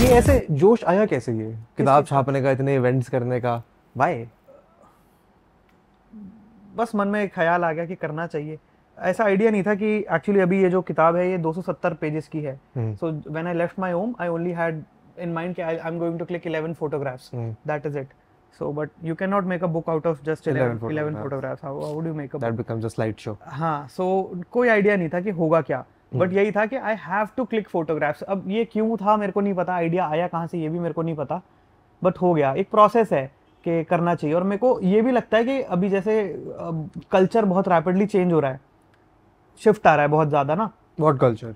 ये ऐसे जोश आया कैसे, ये किताब छापने का, इतने इवेंट्स करने का, वाई? बस मन में एक ख्याल आ गया कि करना चाहिए। ऐसा आइडिया नहीं था कि एक्चुअली अभी ये जो किताब है ये 270 पेजेस की है। So when I left my home I only had in mind कि I am going to click 11 photographs, that is it. So but you can not make a book out of just 11 photographs, how would you make a that book? Becomes a slide show. हाँ, so कोई idea नहीं था कि होगा क्या, but यही था कि I have to click photographs. अब ये क्यों था मेरे को नहीं पता, आइडिया आया कहाँ से ये भी मेरे को नहीं पता, बट हो गया। एक प्रोसेस है कि करना चाहिए। और मेरे को ये भी लगता है कि अभी जैसे कल्चर बहुत रैपिडली चेंज हो रहा है, शिफ्ट आ रहा है बहुत ज़्यादा ना। What culture?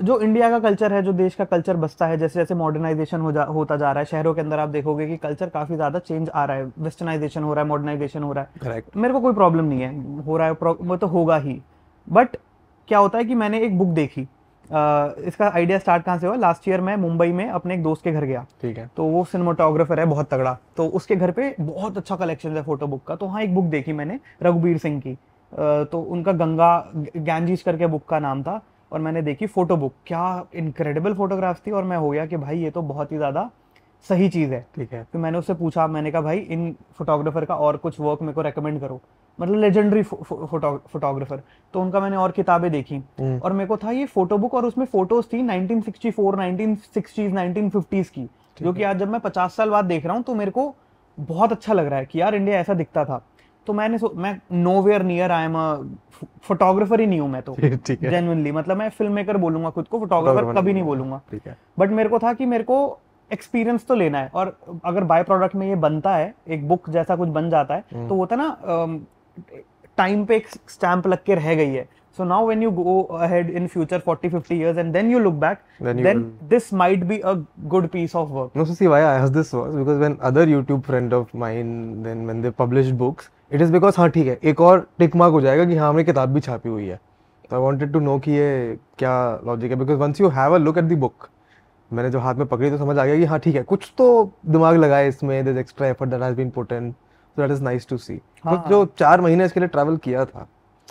जो इंडिया का कल्चर है, जो देश का कल्चर बसता है, जैसे जैसे मॉडर्नाइजेशन होता जा रहा है, शहरों के अंदर आप देखोगे कि कल्चर काफ़ी ज़्यादा चेंज आ रहा है, वेस्टर्नाइजेशन हो रहा है, मॉडर्नाइजेशन हो रहा है। करेक्ट। मेरे को कोई प्रॉब्लम नहीं है, हो रहा है, वो तो होगा ही। बट क्या होता है कि मैंने एक बुक देखी, इसका आइडिया स्टार्ट कहाँ से हुआ, लास्ट ईयर मैं मुंबई में अपने एक दोस्त के घर गया। ठीक है। तो वो सिनेमाटोग्राफर है बहुत तगड़ा, तो उसके घर पे बहुत अच्छा कलेक्शन है फोटो बुक का। तो हाँ, एक बुक देखी मैंने रघुबीर सिंह की, तो उनका गंगा गैंजीज करके बुक का नाम था, और मैंने देखी फोटो बुक। क्या इनक्रेडिबल फोटोग्राफ्स थी, और मैं हो गया कि भाई ये तो बहुत ही ज़्यादा सही चीज़ है। ठीक है। फिर मैंने उससे पूछा, मैंने कहा भाई इन फोटोग्राफर का और कुछ वर्क मेरे को रेकमेंड करो, मतलब लेजेंडरी फोटोग्राफर। तो उनका मैंने और किताबें देखी, और मेरे को था ये फोटो बुक, और उसमें फोटोज थी 1964, 1960s, 1950s की, जो कि आज जब मैं 50 साल बाद देख रहा हूँ तो मेरे को बहुत अच्छा लग रहा है कि यार इंडिया ऐसा दिखता था। तो मैं nowhere near I am a photographer ही नहीं हूँ मैं तो, ठीक है। जेन्युइनली। मतलब मैं फिल्म मेकर बोलूंगा खुद को, फोटोग्राफर कभी नहीं बोलूंगा। ठीक है। बट मेरे को था कि मेरे को एक्सपीरियंस तो लेना है, और अगर बाय प्रोडक्ट में ये बनता है, एक बुक जैसा कुछ बन जाता है, तो वो था ना, टाइम पे एक स्टैंप लग के रह गई है। So now when you go ahead in future 40-50 years and then you look back, then this might be a good piece of work. No, so see why I asked this was because when other YouTube friend of mine, then when they published books, it is because हाँ ठीक है, एक और tick mark हो जाएगा कि हाँ हमने किताब भी छापी हुई है। तो I wanted to know कि ये क्या लॉजिक है, because once you have a look at the book, मैंने जो हाथ में पकड़ी तो समझ आ गया कि हाँ ठीक है, कुछ तो दिमाग लगाया इसमें, there's extra effort that has been put in, so that is nice to see. तो जो 4 महीने इसके लिए ट्रैवल किया था,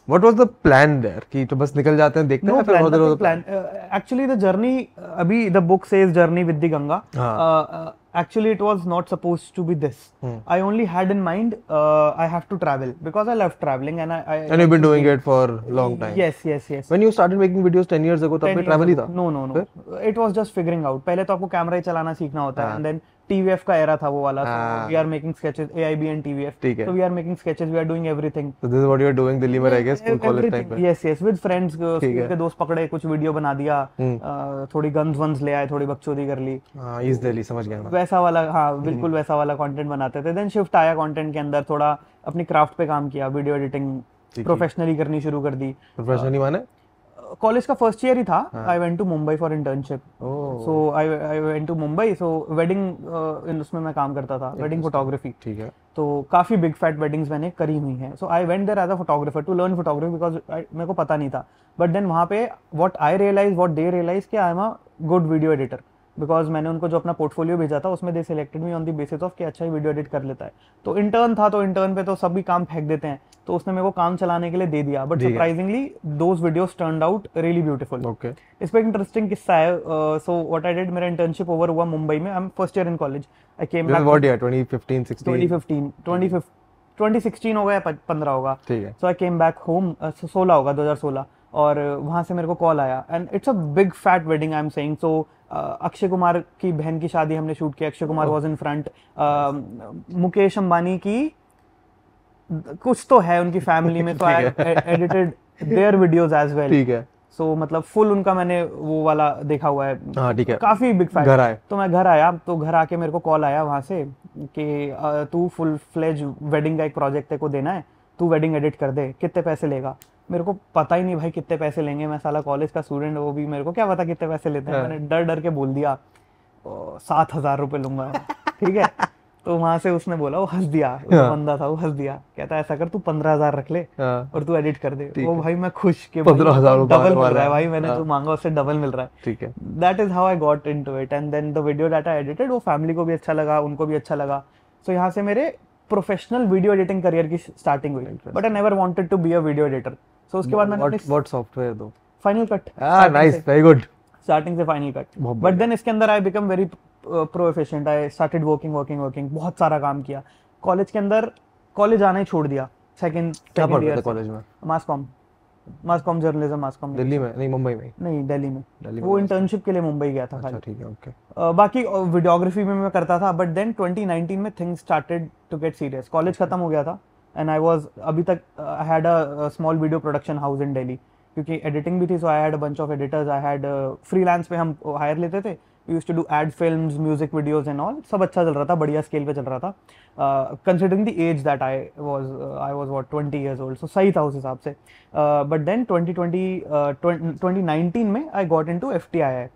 what was the plan there? कि तो बस निकल जाते हैं, देखते हैं, No फिर plan, उधर nothing उधर plan. Actually, the journey, अभी the book says journey with the Ganga. Actually, it was not supposed to be this. I only had in mind I have to travel because I love traveling, and And you've been doing it for long time. Yes, yes, yes. When you started making videos 10 years ago, तब भी travel ही था? No, no, no. It was just figuring out. पहले तो आपको camera ही चलाना सीखना होता है, and then TVF का era था वो वाला, so we are making sketches, AIB and TVF. ठीक है. So we are making sketches, we are doing everything. So this is what you are doing Delhi में रह के school college time पे? Yes, yes, with friends, school के दोस्त पकड़े, कुछ वीडियो बना दिया, थोड़ी गन्स वन्स ले आए, थोड़ी बकचोदी कर ली। हाँ, ईस्ट दिल्ली, समझ गया मैं। वैसा वाला, हाँ बिल्कुल वैसा वाला कंटेंट बनाते थे। देन शिफ्ट आया कंटेंट के अंदर, थोड़ा अपनी क्राफ्ट पे काम किया, वीडियो एडिटिंग प्रोफेशनली करनी शुरू कर दी। प्रोफेशनली माने? कॉलेज का फर्स्ट ईयर ही था, I went to Mumbai for internship. So I went to Mumbai, so wedding उसमें मैं काम करता था, वेडिंग फोटोग्राफी। ठीक है। तो काफ़ी बिग फैट वेडिंग्स मैंने करी हुई हैं। So I went there as a photographer to learn photography, because मेरे को पता नहीं था। बट देन वहाँ पे what I realise, what they realise कि I am a good video editor, because मैंने उनको जो अपना पोर्टफोलियो भेजा था उसमें they selected me on the basis of कि अच्छा ही वीडियो एडिट कर लेता है। तो इंटर्न था, तो इंटर्न पे तो सभी काम फेंक देते हैं, तो उसने मेरे को काम चलाने के लिए दे दिया। But surprisingly those videos turned out really beautiful. Okay. इस पर एक इंटरेस्टिंग किस्सा है। सो व्हाट आई डिड, मेरा इंटर्नशिप ओवर हुआ मुंबई में, I am first year in college. I came back, what year, 2015 16? 2016 हो गया, 15 होगा। ठीक है। सो आई केम बैक होम, 16 होगा, 2016। और वहाँ से मेरे को कॉल आया, and it's a big fat wedding I am saying. So Akshay Kumar की बहन की शादी हमने शूट की, Akshay Kumar was in front. Mukesh Ambani की कुछ तो है उनकी फैमिली में, तो I edited their videos as well. ठीक है। सो मतलब फुल उनका मैंने वो वाला देखा हुआ है। हाँ ठीक है। काफी बिग फैट। घर आए तो मैं घर आया, तो घर आके मेरे को कॉल आया वहाँ से कि तू फुल फ्लेज वेडिंग का एक प्रोजेक्ट तेरे को देना है, तू वेडिंग एडिट कर दे, कितने पैसे लेगा। मेरे को पता ही नहीं भाई कितने पैसे लेंगे, मैं साला कॉलेज का स्टूडेंट, वो भी मेरे को क्या पता कितने पैसे लेते हैं। मैंने डर डर के बोल दिया 7,000 रुपये लूंगा। ठीक है। तो वहां से उसने बोला, वो हंस दिया, वो बंदा था, वो हंस दिया, कहता है ऐसा कर तू 15,000 रख ले और तू एडिट कर दे। वो भाई मैं खुश कि 15,000 डबल मिल रहा है भाई, मैंने जो मांगा उससे डबल मिल रहा है। ठीक है। That is how I got into it, and then the video that I edited, वो फैमिली को भी अच्छा लगा, उनको भी अच्छा लगा। सो यहाँ से मेरे प्रोफेशनल वीडियो एडिटिंग करियर की स्टार्टिंग हुई। But I never wanted to be a video editor. So उसके बाद मैंने what software though? Final Cut. Nice, very good. Starting से फाइनल कट। बहुत बट देन इसके अंदर I become very pro efficient, I started working, बहुत सारा काम किया। कॉलेज के अंदर कॉलेज आना ही छोड़ दिया सेकंड क्या पढ़ रहे ईयर थे से। कॉलेज में? मास कॉम जर्नलिज्म, मास कॉम। दिल्ली में? नहीं, मुंबई में? नहीं, दिल्ली में। दिल्ली में वो mass com। इंटर्नशिप के लिए मुंबई गया था अच्छा खाली। ठीक है, ओके। बाकी वीडियोग्राफी में मैं करता था, बट देन 2019 में things started to get serious. College खत्म हो गया था एंड आई वाज अभी तक I had a small video production house in Delhi, क्योंकि एडिटिंग भी थी, so I had a bunch of editors. I had freelance पे हम हायर लेते थे, we used to do ad films, music videos and all. सब अच्छा चल रहा था, बढ़िया स्केल पे चल रहा था, considering the age that I was what 20 years old, so सही था उस हिसाब से। बट देन 2019 में I got into FTII,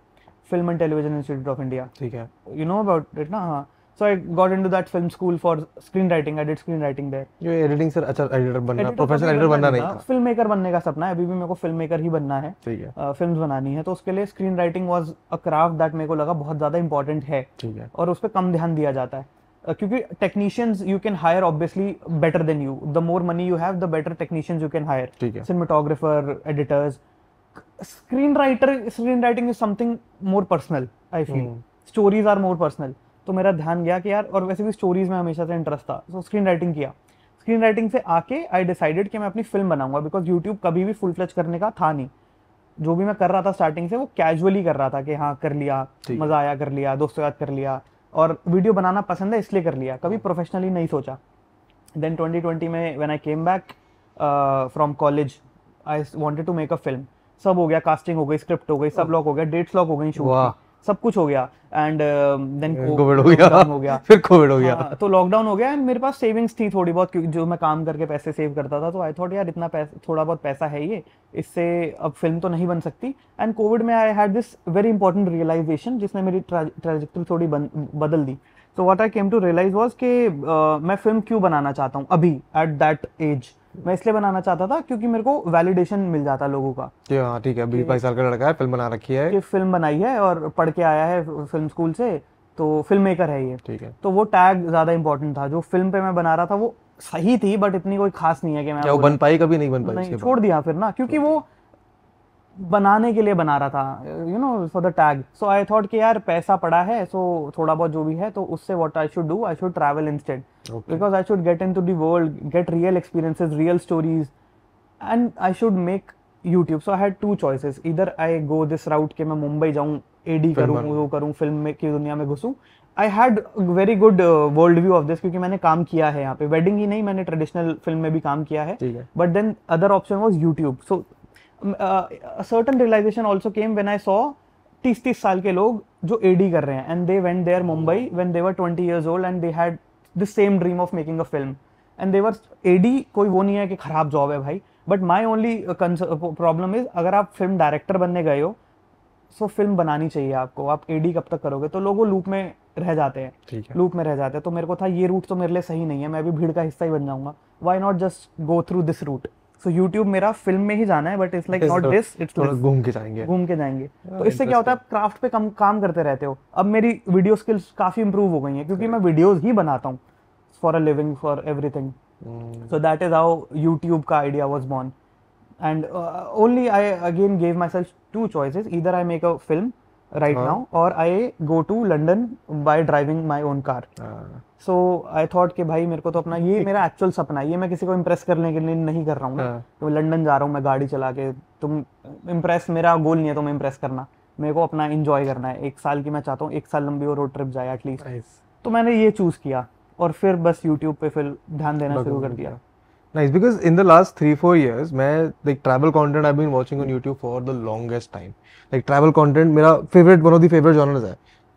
Film and Television Institute of India. ठीक है। You know about it ना? हाँ। So I got into that film school for screenwriting. I did screenwriting there. ये एडिटिंग से अच्छा एडिटर बनना, Editor professional कभी editor बनना नहीं था? फिल्म मेकर बनने का सपना है, अभी भी मेरे को फिल्म मेकर ही बनना है। ठीक है, फिल्म्स बनानी है, तो उसके लिए screen writing was a craft that मेरे को लगा बहुत ज़्यादा इंपॉर्टेंट है, ठीक है। और उस पर कम ध्यान दिया जाता है। क्योंकि technicians you can hire obviously better than you, the more money you have the better technicians you can hire, ठीक है। Cinematographer, editors. Screen writing is something more personal, I feel. Stories are more personal. तो मेरा ध्यान गया कि यार, और वैसे भी स्टोरीज में हमेशा से इंटरेस्ट था, तो स्क्रीन राइटिंग किया। स्क्रीन राइटिंग से आके आई डिसाइडेड कि मैं अपनी फिल्म बनाऊंगा, बिकॉज यूट्यूब कभी भी फुल फ्लेज करने का था नहीं। जो भी मैं कर रहा था स्टार्टिंग से, वो कैजुअली कर रहा था कि हाँ कर लिया, मजा आया, कर लिया, दोस्तों याद कर लिया, और वीडियो बनाना पसंद है इसलिए कर लिया, कभी प्रोफेशनली नहीं सोचा। देन 2020 में when I came back from college, I wanted to make a film. सब हो गया, कास्टिंग हो गई, स्क्रिप्ट हो गई, सब लॉक हो गया, डेट्स लॉक हो गई, शूट की, सब कुछ हो गया। एंड देन कोविड हो गया, फिर कोविड हो गया। तो लॉकडाउन हो गया, एंड मेरे पास सेविंग्स थी थोड़ी बहुत, क्योंकि जो मैं काम करके पैसे सेव करता था, तो आई थॉट यार इतना पैसा, थोड़ा बहुत पैसा है ये, इससे अब फिल्म तो नहीं बन सकती। एंड कोविड में I had this very important realisation, जिसने मेरी ट्रैजेक्टरी थोड़ी बदल दी। तो what I came to realise was कि मैं फिल्म क्यों बनाना चाहता हूँ अभी एट दैट एज। मैं इसलिए बनाना चाहता था क्योंकि मेरे को वैलिडेशन मिल जाता लोगों का कि हाँ ठीक है, 22 साल का लड़का है, फिल्म बना रखी है, कि फिल्म बनाई है और पढ़ के आया है फिल्म स्कूल से, तो फिल्म मेकर है ये। ठीक है। तो वो टैग ज्यादा इंपॉर्टेंट था। जो फिल्म पे मैं बना रहा था वो सही थी, बट इतनी कोई खास नहीं है कि मैं क्या वो बन पाई? कभी नहीं बन पाई? नहीं, छोड़ दिया फिर ना, क्योंकि वो बनाने के लिए बना रहा था, you know, for the tag. So I thought कि यार पैसा पड़ा है, सो थोड़ा बहुत जो भी है, तो उससे what I should do, I should travel instead, because I should get into the world, get real experiences, real stories, and I should make YouTube. So I had two choices, इधर आई गो दिस राउट कि मैं मुंबई जाऊँ, AD करूँ, वो करूँ, film में की दुनिया में घुसूँ। I had very good world view of this, क्योंकि मैंने काम किया है यहाँ पे, वेडिंग ही नहीं, मैंने ट्रेडिशनल फिल्म में भी काम किया है। But then other option was YouTube. So a certain realization also came when I saw 30 साल के लोग जो एडी कर रहे हैं, and they went there Mumbai when they were 20 years old and they had the same dream of making a film, and they were AD। कोई वो नहीं है कि खराब जॉब है भाई, but my only problem is, अगर आप फिल्म डायरेक्टर बनने गए हो, सो फिल्म बनानी चाहिए आपको, आप एडी कब तक करोगे? तो लोग वो लूप में रह जाते हैं, लूप में रह जाते हैं। तो मेरे को था ये रूट तो मेरे लिए सही नहीं है, मैं भी भीड़ का हिस्सा ही बन जाऊंगा, why not just go through this route. So YouTube मेरा फिल्म में ही जाना है, but it's like not this, it's घूम के जाएंगे। तो इससे क्या होता है, आप क्राफ्ट पे काम करते रहते हो। अब मेरी वीडियो स्किल्स काफी इंप्रूव हो गई हैं, क्योंकि मैं वीडियोस ही बनाता हूँ for a living, for everything. So that is how YouTube का idea was born, and only I again gave my self two choices, either I make a film right now or I go to London by driving my own car. So I thought कि भाई मेरे को तो अपना ये मेरा actual सपना है, ये मैं किसी को इम्प्रेस करने के लिए नहीं कर रहा हूँ ना। तो लंदन जा रहा हूँ मैं गाड़ी चला के, तुम इम्प्रेस, मेरा गोल नहीं है तुम्हें इम्प्रेस करना, मेरे को अपना इंजॉय करना है। 1 साल की मैं चाहता हूँ, 1 साल लंबी वो रोड ट्रिप जाए एटलीस्ट। तो मैंने ये चूज किया, और फिर बस यूट्यूब पे फिर ध्यान देना शुरू कर दिया। Nice, because in the last 3-4 years, मैं like travel content I've been watching on YouTube for the longest time. Like travel content मेरा favorite, one of the favorite genres है।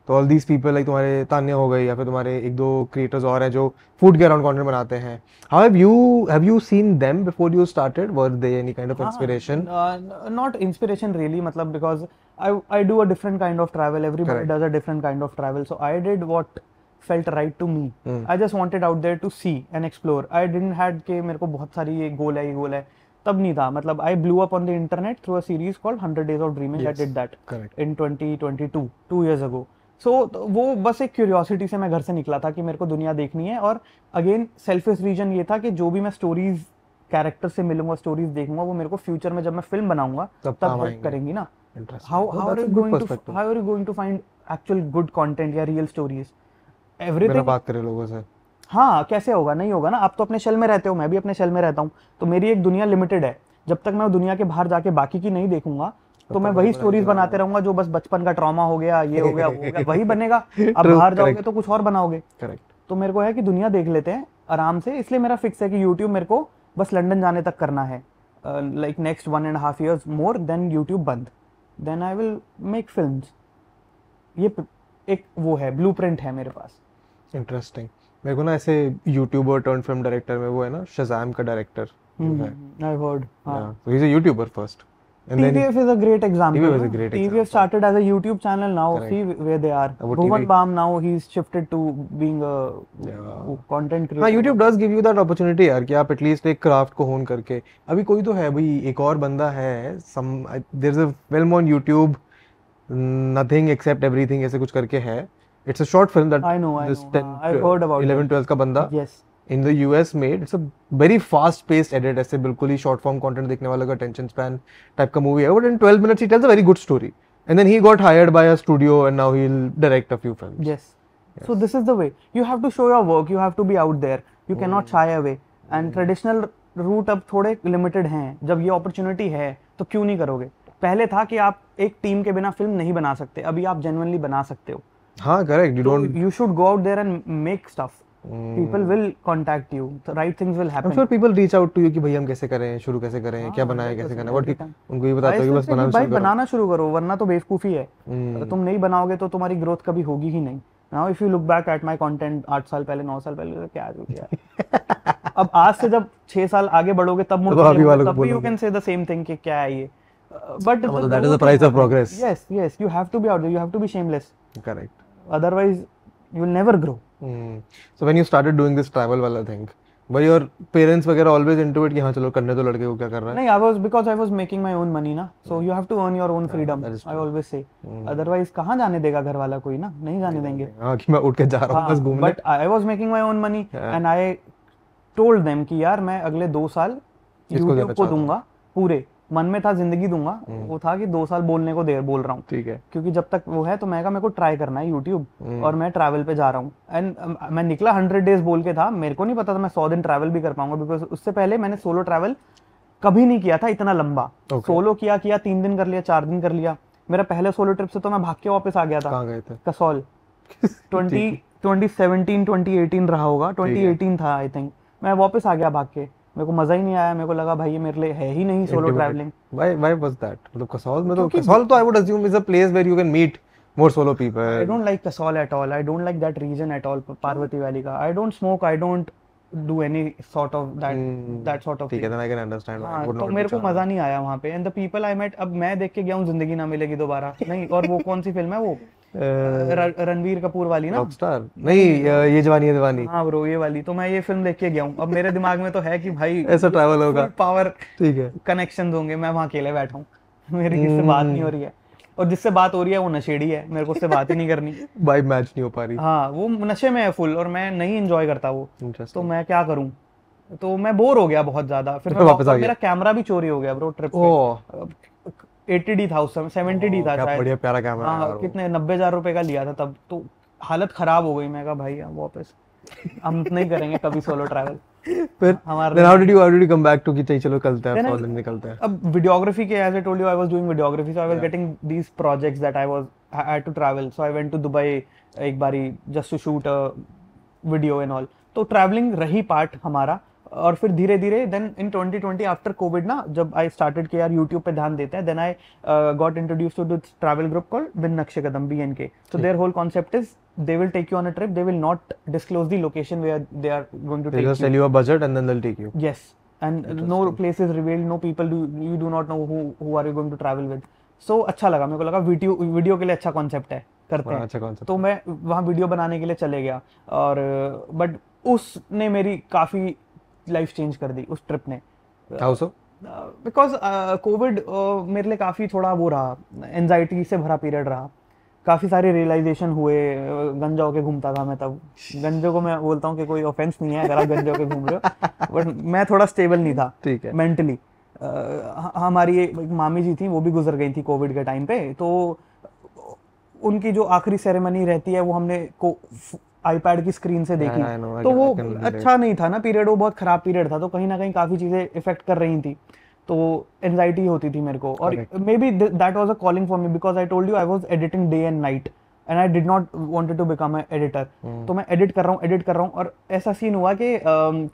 तो all these people like तुम्हारे तान्या हो गई, या फिर तुम्हारे 1-2 creators और हैं जो food के around content बनाते हैं। How have you seen them before you started? Were they any kind of inspiration? Not inspiration really, मतलब because I do a different kind of travel. Everybody does a different kind of travel. So I did what felt right to me. I just wanted out there to see and explore. I didn't had के मेरे को बहुत सारी ये गोल है, तब नहीं था। मतलब I blew up on the internet through a series called 100 Days of Dreaming. I did that in 2022, 2 years ago. So वो बस एक क्यूरियोसिटी से मैं घर से निकला था कि मेरे को दुनिया देखनी है, और अगेन सेल्फिश रीजन ये था कि जो भी मैं स्टोरीज कैरेक्टर से मिलूंगा, स्टोरीज देखूंगा, वो मेरे को फ्यूचर में जब मैं फिल्म बनाऊंगा तब हेल्प करेंगी ना। Interesting. how Oh, how are that's you a good going to perspective. how are you going to find actual good content या real stories? बिना Everything बात करे लोगों से. हाँ, कैसे होगा? नहीं होगा ना। आप तो अपने शेल में रहते हो, मैं भी अपने शेल में रहता हूँ, तो मेरी एक दुनिया लिमिटेड है। जब तक मैं दुनिया के बाहर जाके बाकी की नहीं देखूंगा, तो मैं वही स्टोरीज बनाते रहूंगा जो बस बचपन का ट्रॉमा हो गया, ये हो गया, वो हो गया, वही बनेगा। अब True, बाहर जाओगे correct, तो कुछ और बनाओगे। correct. तो मेरे को है कि दुनिया देख लेते हैं आराम से, इसलिए मेरा फिक्स है कि यूट्यूब मेरे को बस लंदन जाने तक करना है। Like next 1.5 years more, then YouTube बंद, then I will make films. ये एक वो है, ब्लूप्रिंट है मेरे पास। इंटरेस्टिंग. मेरे को ना ऐसे यूट्यूबर टर्न फिल्म डायरेक्टर में वो है ना शज़ाम का डायरेक्टर जो है. I heard. Yeah, so he's a YouTuber first, and then TVF is a great example. TVF is a great TVF example. started as a YouTube channel. Now Correct. see where they are. वो Bhuvan TV Bam now he's shifted to being a Yeah. content creator. हाँ, YouTube does give you that opportunity यार कि आप at least एक craft को होन करके. अभी कोई तो है भाई, एक और बंदा है, some there's a film on YouTube, nothing except everything ऐसे कुछ करके है. It's a short film that I know. this I've heard about 11 it. 12 का बंदा Yes. in the US made. It's a very fast paced edit, ऐसे बिल्कुल ही short form content देखने वाला का attention span type का movie है, but in 12 minutes he tells a very good story, and then he got hired by a studio and now he'll direct a few films. Yes. So this is the way. You have to show your work. You have to be out there. You cannot shy away. And traditional route अब थोड़े limited हैं. जब ये opportunity है तो क्यों नहीं करोगे? पहले था कि आप एक टीम के बिना फिल्म नहीं बना सकते, अभी आप genuinely बना सकते हो। हाँ, correct. You don't. You should go out there and make stuff. People will contact you. The right things will happen. I'm sure people reach out to you कि भाई हम कैसे करें, शुरू कैसे करें, क्या बनाएं, कैसे करना है, बट उनको ये बताते हो कि बस भाई बनाना शुरू करो, वरना तो बेवकूफ़ी है। तुम नहीं बनाओगे तो तुम्हारी ग्रोथ कभी होगी ही नहीं। Now if you look back at my content 8 साल पहले, 9 साल पहले, क्या जो किया। अब आज से जब 6 साल आगे बढ़ोगे तब तब भी you can say the same thing कि क्या है ये। But that is the price of progress. Yes, yes, you have to be out there. You have to be shameless. Correct. Otherwise, you will never grow. So when you started doing this travel वाला thing, were your parents वगैरह always into it कि हाँ चलो करने दो लड़के को क्या कर रहा है? नहीं, because I was making my own money ना, so you have to earn your own freedom. I always say. Otherwise कहाँ जाने देगा घर वाला कोई ना, नहीं जाने देंगे। हाँ कि मैं उठ के जा रहा हूँ बस घूमने। But I was making my own money and I told them कि यार मैं अगले 2 साल YouTube को दूंगा पूरे। मन में था जिंदगी दूंगा, वो था कि 2 साल बोलने को बोल रहा हूँ। ठीक है। क्योंकि जब तक वो है तो मैं कहा मेरे को ट्राई करना है YouTube और मैं ट्रैवल पे जा रहा हूँ। एंड मैं निकला 100 days बोल के था, मेरे को नहीं पता था मैं 100 दिन ट्रैवल भी कर पाऊंगा, बिकॉज उससे पहले मैंने सोलो ट्रैवल कभी नहीं किया था इतना लंबा। सोलो किया 3 दिन कर लिया, 4 दिन कर लिया। मेरा पहले सोलो ट्रिप से तो मैं भाग के वापस आ गया था। कहाँ गए थे? कसौल। 2017 2018 रहा होगा, 2018 था आई थिंक। मैं वापस आ गया भाग के, मेरे को मजा ही नहीं आया। मेरे को लगा भाई ये मेरे लिए है ही नहीं solo travelling. Why was that? मतलब कसौल में तो कसौल तो I would assume is a place where you can meet more solo people. I don't like Kasol at all. I don't like that region at all, Parvati Valley का। I don't smoke. I don't do any sort of that sort of ठीक है, thing। then I can understand. हाँ, तो मेरे को मजा नहीं आया वहाँ पे। And the people I met, अब मैं देख के गया हूँ जिंदगी ना मिलेगी दोबारा नहीं। और वो कौन सी फिल्म है वो? रणवीर कपूर वाली ना? रॉकस्टार नहीं, ये जवानी है दीवानी। हाँ ब्रो, ये वाली। तो मैं ये फिल्म देख के गया हूँ। अब मेरे दिमाग में तो है कि भाई ऐसा ट्रैवल होगा, पावर, ठीक है, कनेक्शंस होंगे। मैं वहाँ अकेले बैठा हूँ, मेरी किससे बात नहीं हो रही है, और जिससे बात हो रही है वो नशेड़ी है, मेरे को उससे बात ही नहीं करनी। वाइब मैच नहीं हो पा रही। हाँ, वो नशे में है फुल और मैं नहीं एंजॉय करता वो। तो मैं क्या करूँ? तो मैं बोर हो गया बहुत ज्यादा। फिर मैं वापस आ गया। मेरा कैमरा भी चोरी हो गया ब्रो ट्रिप पे। 80D था उस समय, 70D था शायद। बढ़िया प्यारा कैमरा। हाँ, कितने 90,000 रुपए का लिया था तब। तो हालत खराब हो गई। मैं कहा भाई वापस हम नहीं करेंगे कभी सोलो ट्रैवल। फिर हमारा how did you come back to कि चाहिए चलो चलते हैं, 100 दिन निकलते हैं। अब वीडियोग्राफी के, as I told you, I was doing videography, so I was getting these projects that I had to travel, so I went to Dubai एक बारी just to shoot a video and all। तो travelling रही part हमारा। और फिर धीरे धीरे then in 2020 after Covid ना, जब आई स्टार्टेड कि यार यूट्यूब पे ध्यान देते हैं, then I got introduce to this travel group called Bin Nakshe Kadam, BNK। So their whole concept is they will take you on a trip, they will not disclose the location where they are going to take you, just tell you a budget and then they'll take you। yes, and no place is revealed, no people, you do not know who are you going to travel with। so अच्छा लगा, मेरे को लगा video के लिए अच्छा concept है, करते हैं। अच्छा concept। तो मैं वहाँ वीडियो बनाने के लिए चले गया, और बट उसने मेरी काफ़ी लाइफ चेंज कर दी उस ट्रिप ने। How so? बिकॉज कोविड मेरे लिए काफ़ी थोड़ा वो रहा, एंजाइटी से भरा पीरियड रहा। काफ़ी सारे रियलाइजेशन हुए। गंजा होके घूमता था मैं तब। गंजो को मैं बोलता हूँ कि कोई ऑफेंस नहीं है अगर आप गंजा होके घूम रहे हो, बट मैं थोड़ा स्टेबल नहीं था, ठीक है, मेंटली। हमारी एक मामी जी थी, वो भी गुजर गई थी कोविड के टाइम पे, तो उनकी जो आखिरी सेरेमनी रहती है वो हमने आईपैड की स्क्रीन से देखी। I know, तो वो I can relate. अच्छा नहीं था ना पीरियड, वो बहुत खराब पीरियड था, तो कहीं ना कहीं काफ़ी चीज़ें इफेक्ट कर रही थी, तो एनजाइटी होती थी मेरे को। और Correct. Maybe that was a calling for me, because I told you I was editing day and night and I did not wanted to become a editor. तो मैं एडिट कर रहा हूँ, और ऐसा सीन हुआ कि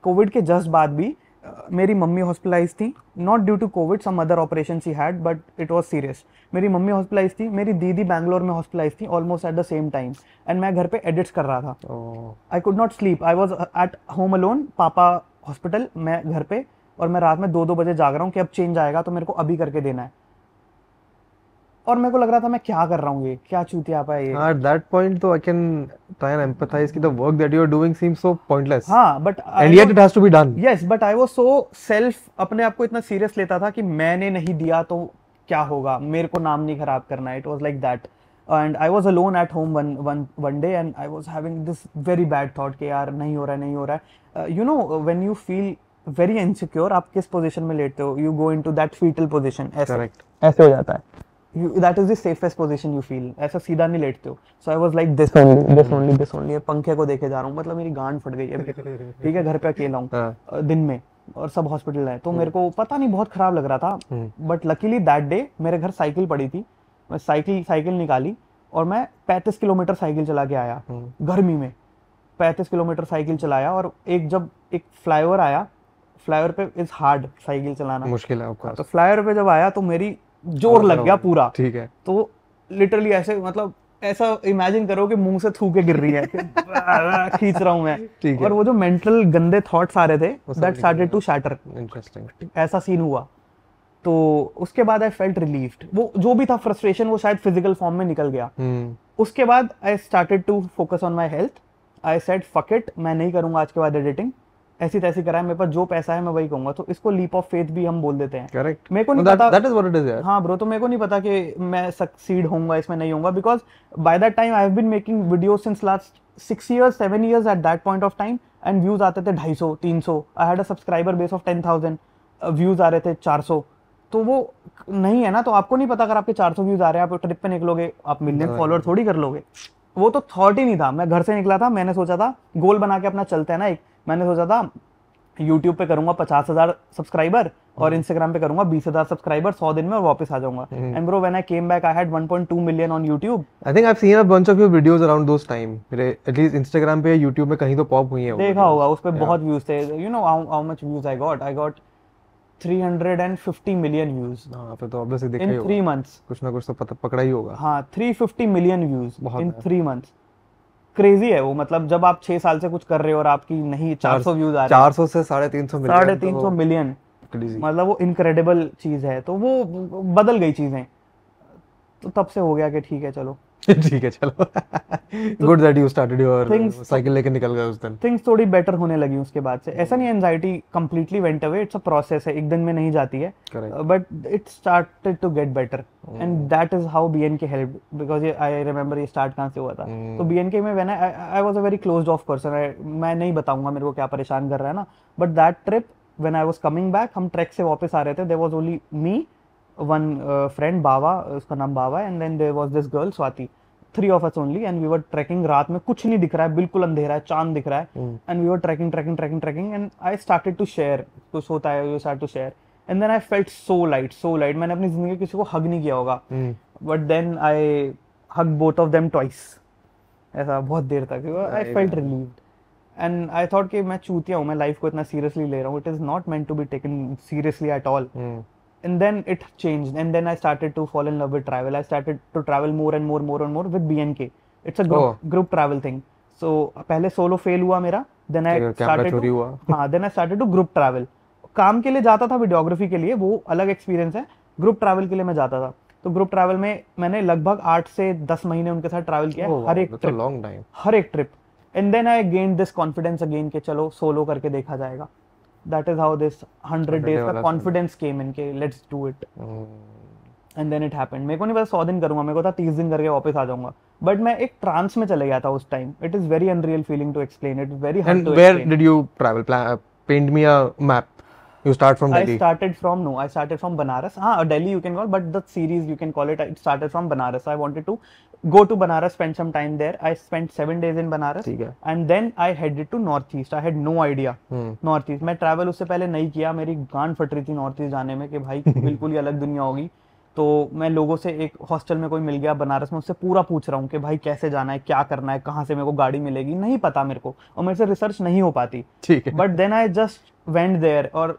कोविड के जस्ट बाद भी मेरी मम्मी हॉस्पिटलाइज थी, not due to covid, some other operation she had, but it was serious. मेरी मम्मी हॉस्पिटलाइज थी, मेरी दीदी बैंगलोर में हॉस्पिटलाइज थी, almost at the same time, and मैं घर पे एडिट्स कर रहा था। Oh, I could not sleep, I was at home alone, पापा हॉस्पिटल, मैं घर पे, और मैं रात में 2-2 बजे जाग रहा हूँ कि अब चेंज आएगा तो मेरे को अभी करके देना है। और मेरे को लग रहा था मैं क्या कर रहा हूँ, ये क्या चूतियापा है ये। at that point, though, I can try and empathize कि the work that you are doing seems so pointless. हाँ but And yet it has to be done. Yes, but I was so self, अपने आप को इतना serious लेता था कि मैंने नहीं दिया तो क्या होगा, मेरे को नाम नहीं खराब करना है। It was like that, and I was alone at home one day, and I was having this very bad thought कि यार नहीं हो रहा है, नहीं हो रहा है। You know when you feel very insecure, आप किस पोजीशन में लेटते हो, you go into that foetal position, ऐसे Correct. ऐसे हो जाता है। That is the safest position you feel, ऐसा सीधा नहीं लेटते हो। So I was like this only, पंखे को देखे जा रहा हूँ, मतलब मेरी गांड फट गई है ठीक है, घर पे अकेला हूँ हाँ. दिन में, और सब हॉस्पिटल है, तो मेरे को पता नहीं बहुत खराब लग रहा था। बट लकीली दैट डे मेरे घर साइकिल पड़ी थी, मैं साइकिल निकाली और मैं 35 किलोमीटर साइकिल चला के आया गर्मी में। 35 किलोमीटर साइकिल चलाया, और जब एक फ्लाईओवर आया, फ्लाईओवर पे इज हार्ड साइकिल चलाना, मुश्किल है तो आपका. फ्लाईओवर पे जब आया तो मेरी जोर लग गया पूरा। ठीक है. तो लिटरली ऐसे, मतलब ऐसा इमेजिन करो कि मुंह से थूके गिर रही है खींच रहा हूं मैं, ठीक है. और वो जो मेंटल गंदे थॉट्स आ रहे थे, सब that started to shatter. Interesting. ऐसा सीन हुआ, तो उसके बाद आई फेल्ट रिलीव्ड। वो जो भी था फ्रस्ट्रेशन, वो शायद फिजिकल फॉर्म में निकल गया। उसके बाद I started to focus on my health. I said fuck it, मैं नहीं करूंगा आज के बाद एडिटिंग, ऐसी तैसी करा है, मेरे पास जो पैसा है मैं वही कहूंगा। तो इसको लीप ऑफ फेथ भी हम बोल देते हैं। Correct. मेरे को नहीं That पता, that is what it is, यार. हाँ ब्रो, तो मेरे को नहीं पता कि मैं सक्सीड होऊंगा इसमें, नहीं होऊंगा, because by that time I have been making videos since last 6 years 7 years at that point of time, and views आते थे 250 300। I had a subscriber base of 10,000, views आ रहे थे 400। तो वो नहीं है ना, तो आपको नहीं पता अगर आपके 400 व्यूज आ रहे हैं, आप ट्रिप पे निकलोगे, आप मिलियन फॉलोअर थोड़ी कर लोगे। वो तो थॉट ही नहीं था। मैं घर से निकला था, मैंने सोचा था गोल बना के अपना चलते हैं ना एक, मैंने सोचा था यूट्यूब पे करूंगा 50,000 सब्सक्राइबर, और इंस्टाग्राम पे करूंगा 20,000 सब्सक्राइबर 100 दिन में, और वापस आ जाऊंगा। And bro when I came back I had 1.2 million on YouTube. I think I've seen a bunch of your videos around those time. मेरे at least Instagram पे या YouTube में कहीं तो पॉप हुई है वो देखा videos. होगा, उस पे बहुत व्यूज थे। You know how much views I got 350 million views हाँ, फिर तो obviously देखा ही इन होगा. 3 months। कुछ ना कुछ तो पकड़ा ही होगा. हाँ 350 मिलियन व्यूज बहुत इन है. 3 months। क्रेजी है वो, मतलब जब आप 6 साल से कुछ कर रहे हो और आपकी नहीं 400 व्यूज आ रहे हैं, 400 से 350 मिलियन. 350 million, Crazy. मतलब वो इनक्रेडिबल चीज है। तो वो बदल गई चीजें, तो तब से हो गया कि ठीक है चलो। ठीक है चलो. Good that you started your Things- cycle लेके निकल गए उस दिन. थिंग्स थोड़ी बेटर होने लगी उसके बाद से। ऐसा नहीं anxiety completely went away, it's a process है, एक दिन में नहीं जाती है, Correct. But it started to get better, and that is how BNK help, because I remember ये स्टार्ट कहाँ से हुआ था। तो बीएनके में when I was a very closed off person, मैं नहीं बताऊंगा मेरे को क्या परेशान कर रहा है ना, but that trip when I was coming back, हम ट्रैक से वापस आ रहे थे, there was only me, one friend Bawa, उसका नाम Bawa, and then there was this girl Swati, 3 of us only, and we were trekking। रात में कुछ नहीं दिख रहा है, बिल्कुल अंधेरा है, चांद दिख रहा है, and we were trekking, and I started to share, कुछ होता है, you start to share, and then I felt so light। मैंने अपनी जिंदगी में किसी को हग नहीं किया होगा, but then I hugged both of them twice, ऐसा बहुत देर तक। I felt relieved, and I thought कि मैं चूतिया हूँ, मैं लाइफ को इतना सीरियसली ले रहा हूँ, it is not meant to be taken seriously at all। And then it changed, and then I started to fall in love with travel। I started to travel more and more with BNK। It's a group travel thing। So पहले solo fail हुआ मेरा, then I started चोरी to, हुआ. हाँ then I started to group travel। काम के लिए जाता था, वीडियोग्राफी के लिए, वो अलग एक्सपीरियंस है। ग्रुप ट्रैवल के लिए मैं जाता था, तो ग्रुप ट्रैवल में मैंने लगभग 8 से 10 महीने उनके साथ ट्रैवल किया, हर एक trip. And then I gain this confidence again कि चलो सोलो करके देखा जाएगा। That is how this 100 days का confidence came in के let's do it। and then it happened। मेरे को नहीं पता 100 दिन करूंगा, मेरे को था 30 दिन करके वापस आ जाऊंगा, बट मैं एक ट्रांस में चले गया था उस time. It is very unreal feeling to explain, it is very hard And to where explain. did you travel? Paint me a map. You start from I Delhi. I started from Banaras. Delhi you can call, but the series you can call it. It started from Banaras. I wanted to go to Banaras, spend some time there. I spent 7 days in Banaras, ठीक है. and then I headed to Northeast. I had no idea. Northeast. मैं travel उससे पहले नहीं किया. मेरी गांड फट रही थी Northeast जाने में कि भाई बिल्कुल ही अलग दुनिया होगी. तो मैं लोगों से एक हॉस्टल में कोई मिल गया बनारस में, उससे पूरा पूछ रहा हूँ कि भाई कैसे जाना है, क्या करना है, कहाँ से मेरे को गाड़ी मिलेगी, नहीं पता मेरे को, और मेरे से रिसर्च नहीं हो पाती. ठीक है. But then I just went there, और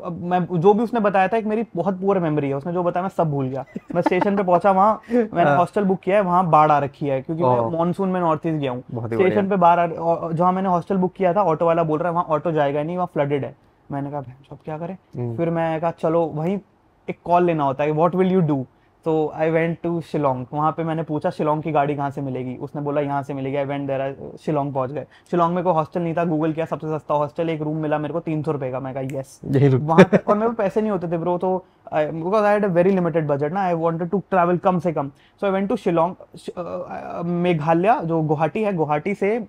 मैं जो भी उसने बताया था, एक मेरी बहुत पुअर मेमोरी है, उसने जो बताया मैं सब भूल गया. मैं स्टेशन पे पहुंचा, वहाँ मैंने हॉस्टल बुक किया है, वहाँ बाढ़ आ रखी है क्योंकि मैं मॉनसून में नॉर्थ ईस्ट गया हूँ. स्टेशन पे बाढ़, जहाँ मैंने हॉस्टल बुक किया था, ऑटो वाला बोल रहा है वहाँ ऑटो जाएगा नहीं, वहाँ फ्लडेड है. मैंने कहा अब क्या करें. फिर मैं कहा चलो वहीं एक कॉल लेना होता है, व्हाट विल यू डू. तो आई वेंट टू शिलोंग. वहाँ पे मैंने पूछा शिलोंग की गाड़ी कहाँ से मिलेगी, उसने बोला यहाँ से मिलेगी. आई वेंट देयर, शिलोंग पहुंच गए. शिलोंग में कोई हॉस्टल नहीं था, गूगल किया सबसे सस्ता हॉस्टल, एक रूम मिला मेरे को 300 रुपए का. मैं कहा यस, वहाँ पे. और मेरे को पैसे नहीं होते थे ब्रो, तो because I had a very limited budget ना, आई वांटेड टू ट्रैवल कम से कम. So I went to Shillong, Meghalaya जो गुवाहाटी है, गुवाहाटी से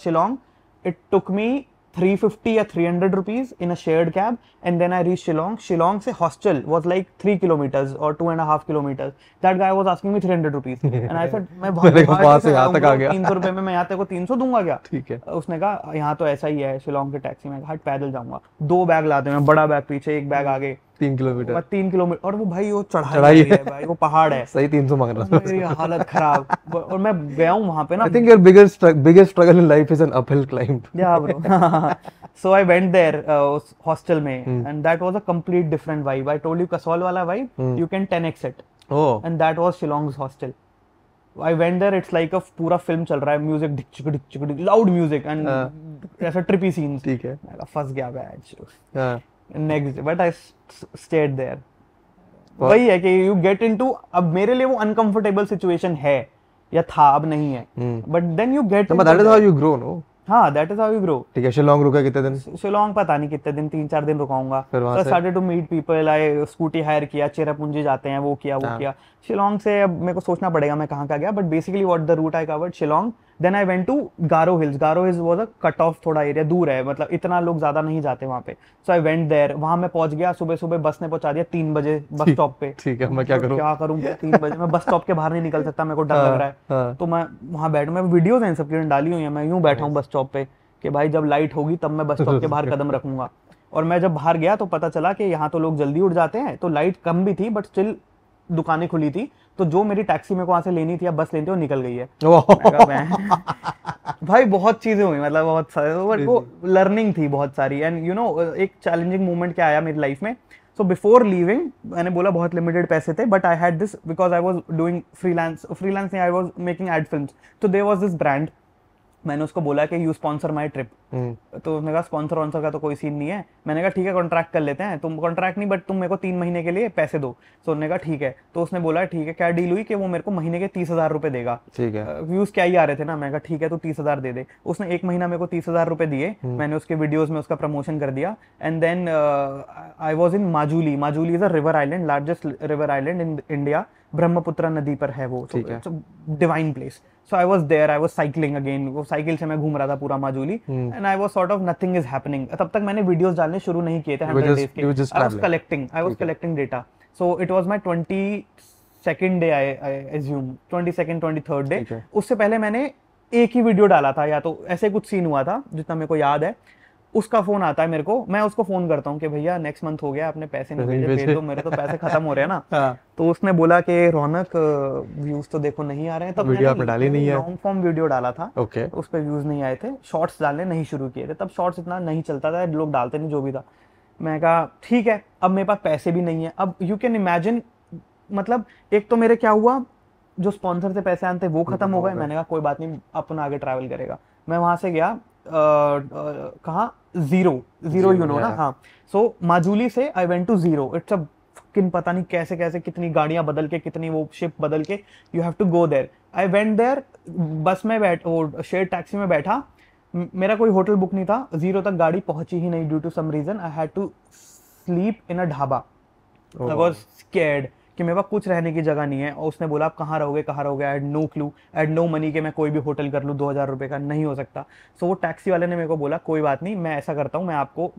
शिलोंग. इट टुक मी 350 या 300 rupees in a shared cab, and then I reached Shillong. Shillong se hostel was like 3 kilometers or 2.5 kilometers. That guy was asking me 300 rupees, and I said मैं वहाँ से यहाँ तक आ गया, 300 रुपए में मैं यहाँ तक को 300 दूंगा क्या. ठीक है. उसने कहा यहाँ तो ऐसा ही है शिलोंग के टैक्सी में. हट पैदल जाऊंगा. 2 बैग लाते हैं, बड़ा बैग पीछे, एक बैग आगे. 3 किलोमीटर. 3 किलोमीटर, और वो भाई वो चढ़ाई है भाई, वो पहाड़ है. सही 300 मांग रहा था. मेरी हालत खराब. और मैं गया हूँ वहाँ पे ना. I think your biggest struggle in life is an uphill climb. Yeah bro. So I went there hostel में, and that was a complete different vibe. I told you Kasol वाला vibe, you can 10x it. Oh. And that was Shillong's hostel. I went there, it's like a पूरा film चल रहा है, music Dick चिक Dick, loud music and ऐसा trippy scenes. ठीक है. मैं फंस गया batch. Next, but I stayed there. वही है कि you get into, अब मेरे लिए वो uncomfortable situation है या था, अब नहीं है. But then you get. But that is how you grow, no? हाँ, that is how you grow. ठीक है. शिलोंग रुका कितने दिन? शिलोंग पता नहीं कितने दिन, 3-4 दिन रुकाऊंगा. फिर वहाँ से started to meet people, I scooty hire किया, चेरापूंजी जाते हैं, वो किया. शिलोंग से अब मेरे को सोचना पड़ेगा मैं कहाँ गया, but basically what the route I covered Shillong. Then I went to Garo hills. Garo hills was a cut off, थोड़ा एरिया दूर है, मतलब इतना लोग ज्यादा नहीं जाते वहाँ पे. सो आई वेंट देयर. वहाँ मैं पहुंच गया सुबह बस ने पहुंचा दिया 3 बजे बस स्टॉप पे. ठीक है. मैं क्या करूँ 3 बजे मैं बस स्टॉप के बाहर नहीं निकल सकता, मेरे को डर लग रहा है. तो मैं वहाँ बैठ, मैं वीडियोस हैं सबकी डाली हुई है, मैं यूं बैठा हूँ बस स्टॉप पे कि भाई जब लाइट होगी तब मैं बस स्टॉप के बाहर कदम रखूंगा. और मैं जब बाहर गया तो पता चला कि यहाँ तो लोग जल्दी उठ जाते हैं, तो लाइट कम भी थी बट स्टिल दुकानें खुली थी. तो जो मेरी टैक्सी मेरे को वहां से लेनी थी या बस लेनी थी, वो निकल गई है. भाई बहुत चीजें हुई, मतलब बहुत सारे, वो लर्निंग थी बहुत सारी. एंड यू नो एक चैलेंजिंग मोमेंट क्या आया मेरी लाइफ में. सो बिफोर लीविंग मैंने बोला बहुत लिमिटेड पैसे थे, but I had this because I was doing freelance नहीं, I was making ad films. तो देयर वाज दिस ब्रांड. मैंने उसको बोला कि यू स्पॉन्सर माई ट्रिप. तो उसने कहा स्पॉन्सर वॉन्सर का तो कोई सीन नहीं है. मैंने कहा ठीक है कॉन्ट्रैक्ट कर लेते हैं. तुम कॉन्ट्रैक्ट नहीं, बट तुम मेरे को 3 महीने के लिए पैसे दो. तो उसने कहा ठीक है. तो उसने बोला ठीक है. क्या डील हुई कि वो मेरे को महीने के 30,000 रुपए देगा. ठीक है. व्यूज क्या ही आ रहे थे ना. मैं कहा ठीक है तो 30,000 दे दे. उसने 1 महीना मेरे को 30,000 रुपए दिए. मैंने उसके वीडियोज में उसका प्रमोशन कर दिया. And then I was in Majuli. Majuli is a river island, largest river island in India. Brahmaputra नदी पर है वो. Divine place. So I was there, I was cycling again. वो साइकिल से मैं घूम रहा था पूरा Majuli. And I was sort of nothing is happening. तब तक मैंने वीडियोस डालने शुरू नहीं किए थे 100 days के. I was collecting data. So it was my 22nd day, I assume 22nd 23rd day. उससे पहले मैंने एक ही वीडियो डाला था, या तो ऐसे कुछ सीन हुआ था जितना मेरे को याद है. उसका फोन आता है मेरे को, मैं उसको फोन करता हूँ कि भैया नेक्स्ट मंथ हो गया, आपने पैसे नहीं भेजे, भेज दो, मेरे तो पैसे खत्म हो रहे हैं ना. तो उसने बोला कि रौनक व्यूज तो देखो नहीं आ रहे हैं. तब वीडियो आपने डाली नहीं है. लॉन्ग फॉर्म वीडियो डाला था, उस पर व्यूज नहीं आए थे. शॉर्ट्स डालने नहीं शुरू किए थे, तब शॉर्ट्स इतना नहीं चलता था, लोग डालते नहीं जो भी था. मैं कहा ठीक है, अब मेरे पास पैसे भी नहीं है. अब यू कैन इमेजिन, मतलब एक तो मेरे क्या हुआ, जो स्पॉन्सर से पैसे आते वो खत्म हो गए. मैंने कहा कोई बात नहीं, अपन आगे ट्रैवल करेगा. मैं वहां से गया कहाँ, जीरो यू नो ना. हाँ. सो माजुली से I went to Ziro. It's a fucking, पता नहीं कैसे कैसे कितनी गाड़ियां बदल के, कितनी वो शिप बदल के, you have to go there. I went there. Bus में शेयर टैक्सी में बैठा. मेरा कोई होटल बुक नहीं था. जीरो तक गाड़ी पहुंची ही नहीं due to some reason. I had to sleep in a dhaba. I was scared कि मेरे पास कुछ रहने की जगह नहीं है, और उसने बोला आप कहाँ रहोगे, I had no clue, I had no money कि मैं कोई भी होटल कर लूँ 2,000 रुपये का, नहीं हो सकता। सो वो टैक्सी वाले ने मेरे को बोला कोई बात नहीं, मैं ऐसा करता हूँ,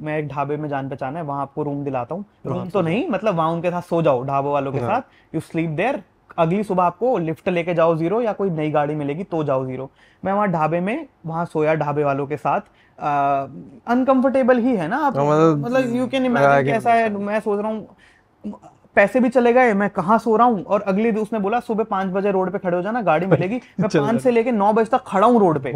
मैं एक ढाबे में जान पहचान है, वहाँ आपको रूम दिलाता हूँ, रूम तो नहीं मतलब वहाँ उनके साथ सो जाओ, ढाबे वालों के साथ, यू स्लीप देयर, अगली सुबह आपको लिफ्ट लेके जाओ जीरो, या कोई नई गाड़ी मिलेगी तो जाओ जीरो। मैं वहाँ ढाबे में वहाँ सोया ढाबे वालों के साथ। अनकंफर्टेबल ही है ना आप, मतलब यू कैन इमेजिन कैसा है। मैं सोच रहा हूँ पैसे भी चले गए, मैं कहाँ सो रहा हूँ, और अगले दिन उसने बोला सुबह 5 बजे रोड पे खड़े हो जाना, गाड़ी मिलेगी। मैं 5 से लेके 9 बजे तक खड़ा हूँ रोड पे,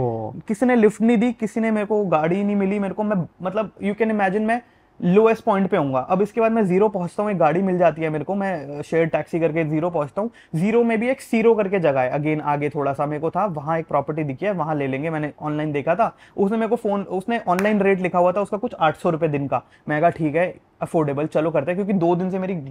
किसी ने लिफ्ट नहीं दी, किसी ने मेरे को गाड़ी नहीं मिली मेरे को। मैं मतलब यू कैन इमेजिन मैं लोएस्ट पॉइंट पे हूँ। अब इसके बाद मैं जीरो पहुंचता हूँ, एक गाड़ी मिल जाती है मेरे को, मैं शेयर टैक्सी करके जीरो पहुंचता हूँ। जीरो में भी एक सीरो करके जगह है, अगेन आगे थोड़ा सा मेरे को था, वहां एक प्रॉपर्टी दिखी है, वहां ले लेंगे, मैंने ऑनलाइन देखा था। उसने मेरे को फोन, उसने ऑनलाइन रेट लिखा हुआ था उसका कुछ 800 रुपए दिन का। मैं कहा ठीक है अफोर्डेबल, चलो करते हैं, क्योंकि 2 दिन से मेरी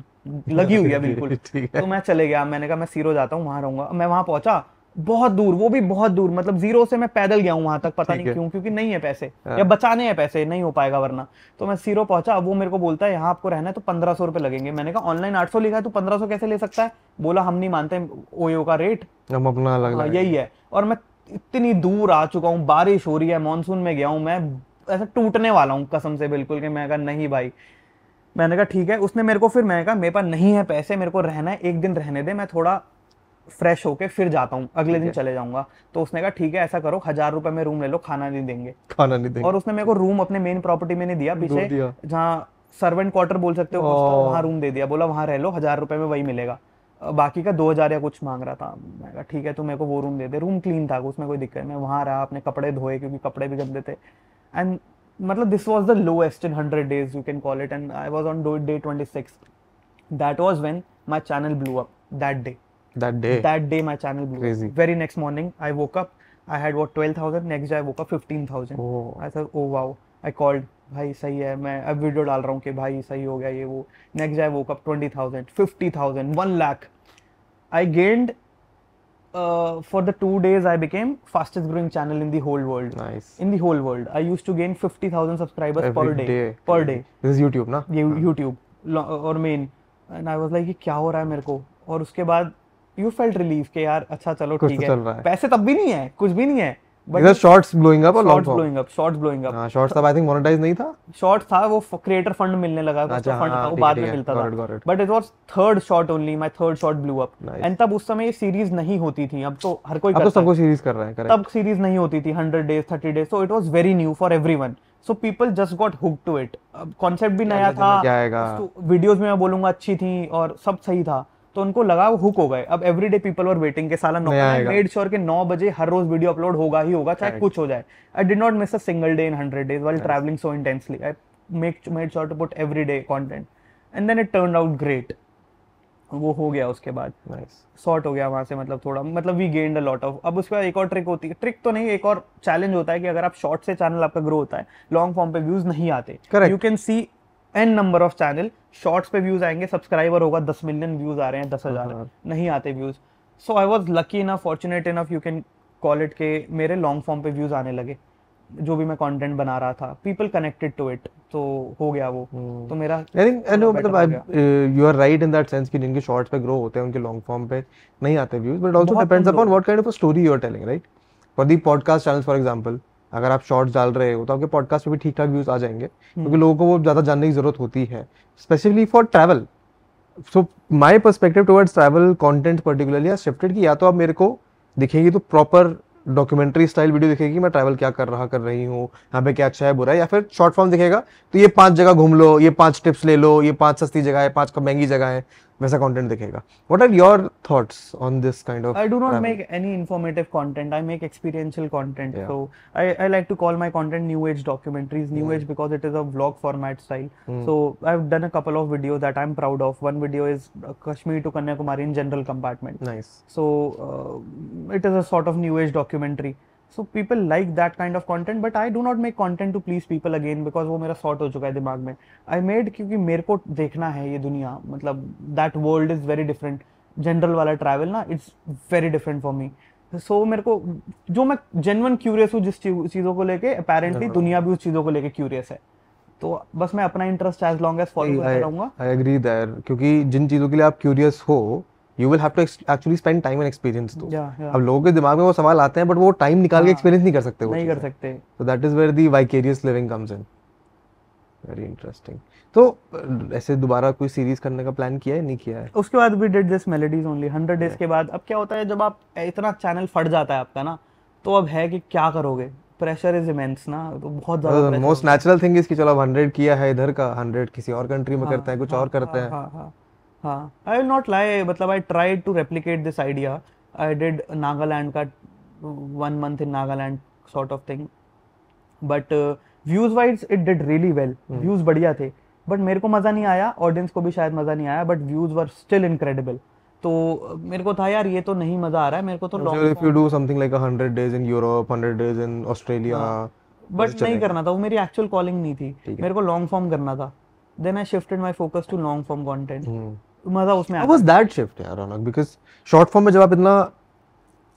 लगी हुई है बिल्कुल। तो मैं चले गया, मैंने कहा मैं सीरो जाता हूँ, वहां रहूंगा। मैं वहां पहुंचा, बहुत दूर, वो भी बहुत दूर, मतलब जीरो से मैं पैदल गया हूँ वहां तक, पता नहीं क्यों, क्योंकि नहीं है पैसे, या बचाने हैं पैसे, नहीं हो पाएगा वरना। तो मैं सीरो पहुंचा, वो मेरे को बोलता है यहाँ आपको रहना है तो 1500 रुपए लगेंगे। मैंने कहा ऑनलाइन 800 लिखा है तो 1500 कैसे ले सकता है? बोला हम नहीं मानते ओयो का रेट, हम अपना अलग। हाँ यही है। और मैं इतनी दूर आ चुका हूँ, बारिश हो रही है, मानसून में गया हूँ मैं, ऐसा टूटने वाला हूँ कसम से बिल्कुल, कि मैं कहा नहीं भाई। मैंने कहा ठीक है। उसने मेरे को फिर, मैंने कहा मेरे पास नहीं है पैसे, मेरे को रहना है, एक दिन रहने दे, मैं थोड़ा फ्रेश होके फिर जाता हूँ, अगले दिन चले जाऊंगा। तो उसने कहा ठीक है ऐसा करो, 1000 रुपए में रूम ले लो, खाना नहीं देंगे। और उसने मेरे को रूम अपने मेन प्रॉपर्टी में नहीं दिया, पीछे जहाँ सर्वेंट क्वार्टर बोल सकते हो कुछ था, वहाँ रूम दे दिया, बोला वहां रह लो, 1000 रुपए में वही मिलेगा। बाकी का 2000 या कुछ मांग रहा था। मैं कहा ठीक है तो मेरे को वो रूम दे दे। रूम क्लीन था, उसमें कोई दिक्कत नहीं। मैं वहां रहा, अपने कपड़े धोए क्योंकि कपड़े भी गंदे थे। एंड मतलब this was the lowest in 100 days you can call it, and I was on day 26। That was when my channel blew up, that day. That day my channel blew Crazy. up. Very next morning I woke up, I had what 12,000, next day I woke up 15,000. Oh. I said oh wow, I called भाई सही है, मैं अब video डाल रहा हूँ कि भाई सही हो गया ये वो। Next day I woke up 20,000, 50,000, 1 lakh. I gained for the 2 days I became fastest growing channel in the whole world. Nice. In the whole world I used to gain 50,000 subscribers Every per day. This is YouTube ना? ये YouTube और main. And I was like ये क्या हो रहा है मेरे को। और उसके बाद यू फेल्ट रिलीफ के यार अच्छा चलो ठीक है, पैसे तब भी नहीं है, कुछ भी नहीं है, बट शॉर्ट्स ब्लोइंग अप और लॉन्ग शॉर्ट्स ब्लोइंग अप। हां शॉर्ट्स तब आई थिंक मोनेटाइज नहीं था। शॉर्ट्स था, वो क्रिएटर फंड मिलने लगा, उसका फंड था, वो बाद में मिलता था, but it was third shot only, my third shot blew up. And तब उस समय ये सीरीज नहीं होती थी, अब तो हर कोई करता है, अब तो सबको सीरीज कर रहा है, करेक्ट। तब सीरीज नहीं होती थी, 100 days 30 days, so it was very new for everyone, so people just got hooked to it. Concept भी नया था, वीडियोस में मैं बोलूंगा अच्छी थी और सब सही था, तो उनको लगा वो हुक हो गए। अब एवरीडे पीपल वर वेटिंग के साला 9 मेड श्योर के 9 बजे हर रोज वीडियो अपलोड होगा ही होगा, चाहे कुछ हो जाए। आई did not miss a single day in 100 days while traveling so intensely. I made sure to put every day content, and then it turned out great. वो हो गया, उसके बाद सॉर्ट हो गया वहां से, मतलब थोड़ा, मतलब we gained a lot of. अब उसके बाद एक और ट्रिक होती है, ट्रिक तो नहीं, एक और चैलेंज होता है कि अगर आप शॉर्ट से चैनल आपका ग्रो होता है, लॉन्ग फॉर्म पे व्यूज नहीं आते, you can see n number of channel, shorts पे व्यूज आएंगे, सब्सक्राइबर होगा 10 मिलियन, व्यूज आ रहे हैं 10,000, नहीं आते views. So I was lucky enough, fortunate enough, you can call it, के मेरे लॉन्ग फॉर्म पे व्यूज आने लगे, जो भी मैं कंटेंट बना रहा था, पीपल कनेक्टेड टू इट, तो हो गया वो। तो मेरा आई थिंक आई नो, मतलब you are right in that sense कि जिनके शॉर्ट्स पे ग्रो होते हैं उनके लॉन्ग फॉर्म पे नहीं आते views, but also depends upon what kind of a story you are telling, right. For the podcast channels for example, अगर आप शॉर्ट्स डाल रहे हो तो आपके पॉडकास्ट पे भी ठीक ठाक व्यूज आ जाएंगे, क्योंकि लोगों को वो ज्यादा जानने की जरूरत होती है, specifically for travel. So my perspective towards travel content particularly has shifted कि या तो आप मेरे को दिखेगी तो प्रॉपर डॉक्यूमेंट्री स्टाइल वीडियो दिखेगी, मैं ट्रैवल क्या कर रही हूँ, यहाँ पे क्या अच्छा है बुरा है, या फिर शॉर्ट फॉर्म दिखेगा तो ये 5 जगह घूम लो, ये 5 टिप्स ले लो, ये 5 सस्ती जगह है, 5 महंगी जगह है, वैसा कंटेंट दिखेगा। What are your thoughts on this kind of? I do not make any informative content, I make experiential content. So I like to call my content new age documentaries, new age because it is a vlog format style. So I've done a couple of videos that I'm proud of. One video is Kashmir to Kanyakumari in general compartment. Nice. So it is a sort of new age documentary. So people like that kind of content, but I do not make content to please people again, because वो मेरा sort हो चुका है दिमाग में। I made क्योंकि मेरे को देखना है ये दुनिया, मतलब that world is very different. General वाला ट्रैवल ना, it's very different for me. So मेरे को, जो मैं जेन्युइन क्यूरियस हूँ जिस चीज़ों को लेके, अपेरेंटली दुनिया भी उस चीज़ों को लेके क्यूरियस है। तो बस मैं अपना interest as long as follow करता रहूंगा। आई एग्री देयर, क्योंकि जिन चीज़ों के लिए आप क्यूरियस हो you will have to actually spend time and experience दो। या अब लोगों के दिमाग में वो सवाल आते हैं बट वो टाइम निकाल के एक्सपीरियंस नहीं कर सकते वो नहीं कर चीज़ें। सकते। So that is where the vicarious living comes in. Very interesting. तो ऐसे दोबारा कोई सीरीज करने का प्लान किया है नहीं किया है? उसके बाद we did this melodies only 100 days के बाद। अब क्या होता है जब आप इतना चैनल फट जाता है आपका ना, तो अब है कि क्या करोगे, प्रेशर इज इमेंस ना, तो बहुत ज्यादा pressure. Most natural thing is कि चलो अब 100 किया है इधर का, 100 किसी और कंट्री में करते हैं, कुछ और करते हैं। हाँ, आई विल नॉट लाई, मतलब I tried to replicate this idea. I did Nagaland का 1 month in Nagaland sort of thing, but views wise it did really well, views बढ़िया थे, बट मेरे को मजा नहीं आया, ऑडियंस को भी शायद मजा नहीं आया, but views were still incredible. तो मेरे को था यार ये तो नहीं मजा आ रहा है, मेरे को तो long if you do something like 100 days in Europe, 100 days in Australia, but नहीं करना था, वो मेरी एक्चुअल कॉलिंग नहीं थी, मेरे को लॉन्ग फॉर्म करना था। Then I shifted my focus to long form content. मजा उसमें आता है। How was that shift यार रौनक? बिकॉज़ शॉर्ट फॉर्म में जब आप इतना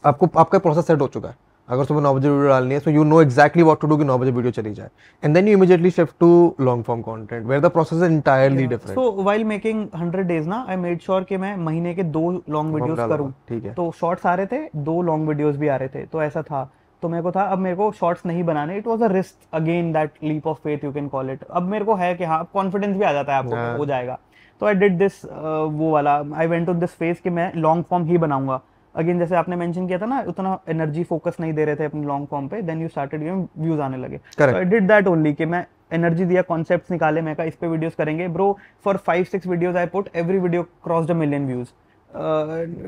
आपको आपका प्रोसेस सेट हो चुका है, अगर सुबह 9 बजे वीडियो डालनी है so you know exactly what to do कि 9 बजे वीडियो चली जाए, and then you immediately shift to long form content where the process is entirely different. So while making 100 days ना, आई मेड श्योर कि मैं महीने के 2 लॉन्ग वीडियोस करूं। ठीक है। तो शॉर्ट्स आ रहे थे, 2 लॉन्ग वीडियोस भी आ रहे थे, तो ऐसा था। तो मेरे को था अब मेरे को शॉर्ट्स नहीं बनाने, it was a risk again, that leap of faith you can call it. अब मेरे को है कि हाँ कॉन्फिडेंस भी आ जाता है आपको कि हो जाएगा। तो आई डिड दिस वो वाला, I went to this phase कि मैं लॉन्ग फॉर्म ही बनाऊंगा। अगेन जैसे आपने मेंशन किया था ना, उतना एनर्जी फोकस नहीं दे रहे थे अपने लॉन्ग फॉर्म पे, then you started giving views आने लगे। So I did that only कि मैं एनर्जी दिया, कॉन्सेप्ट्स निकाले, मैं कहा इस पे वीडियोस करेंगे bro. For 5-6 videos I put, every video crossed 1 million views.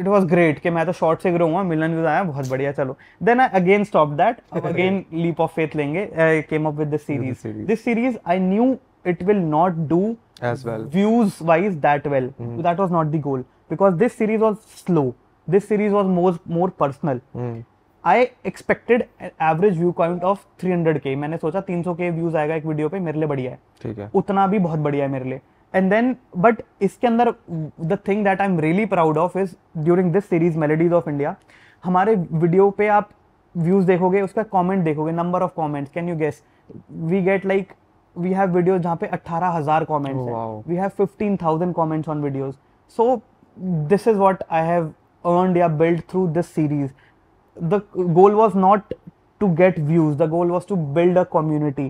It was great कि मैं तो शॉर्ट से ग्रो हुआ, 1 million व्यूज आया, बहुत बढ़िया, चलो। Then I again stop that, अब अगेन लीप ऑफ फेथ लेंगे, I came up with this series. This series I knew it will not do as well views wise that well. That was not the goal, because this series was slow, this series was more personal. I expected an average view count of 300k, मैंने सोचा 300k views आएगा एक video पे, मेरे लिए बढ़िया है, ठीक है, उतना भी बहुत बढ़िया है मेरे लिए। एंड देन बट इसके अंदर the thing that I am really proud of is during this series melodies of India, हमारे वीडियो पे आप व्यूज देखोगे, उसका कमेंट देखोगे, number of comments, can you guess? We get like, we have videos जहाँ पे 18,000 comments हैं, we have 15,000 comments on videos. So this is what I have earned या built through this series. The goal was not to get views, the goal was to build a community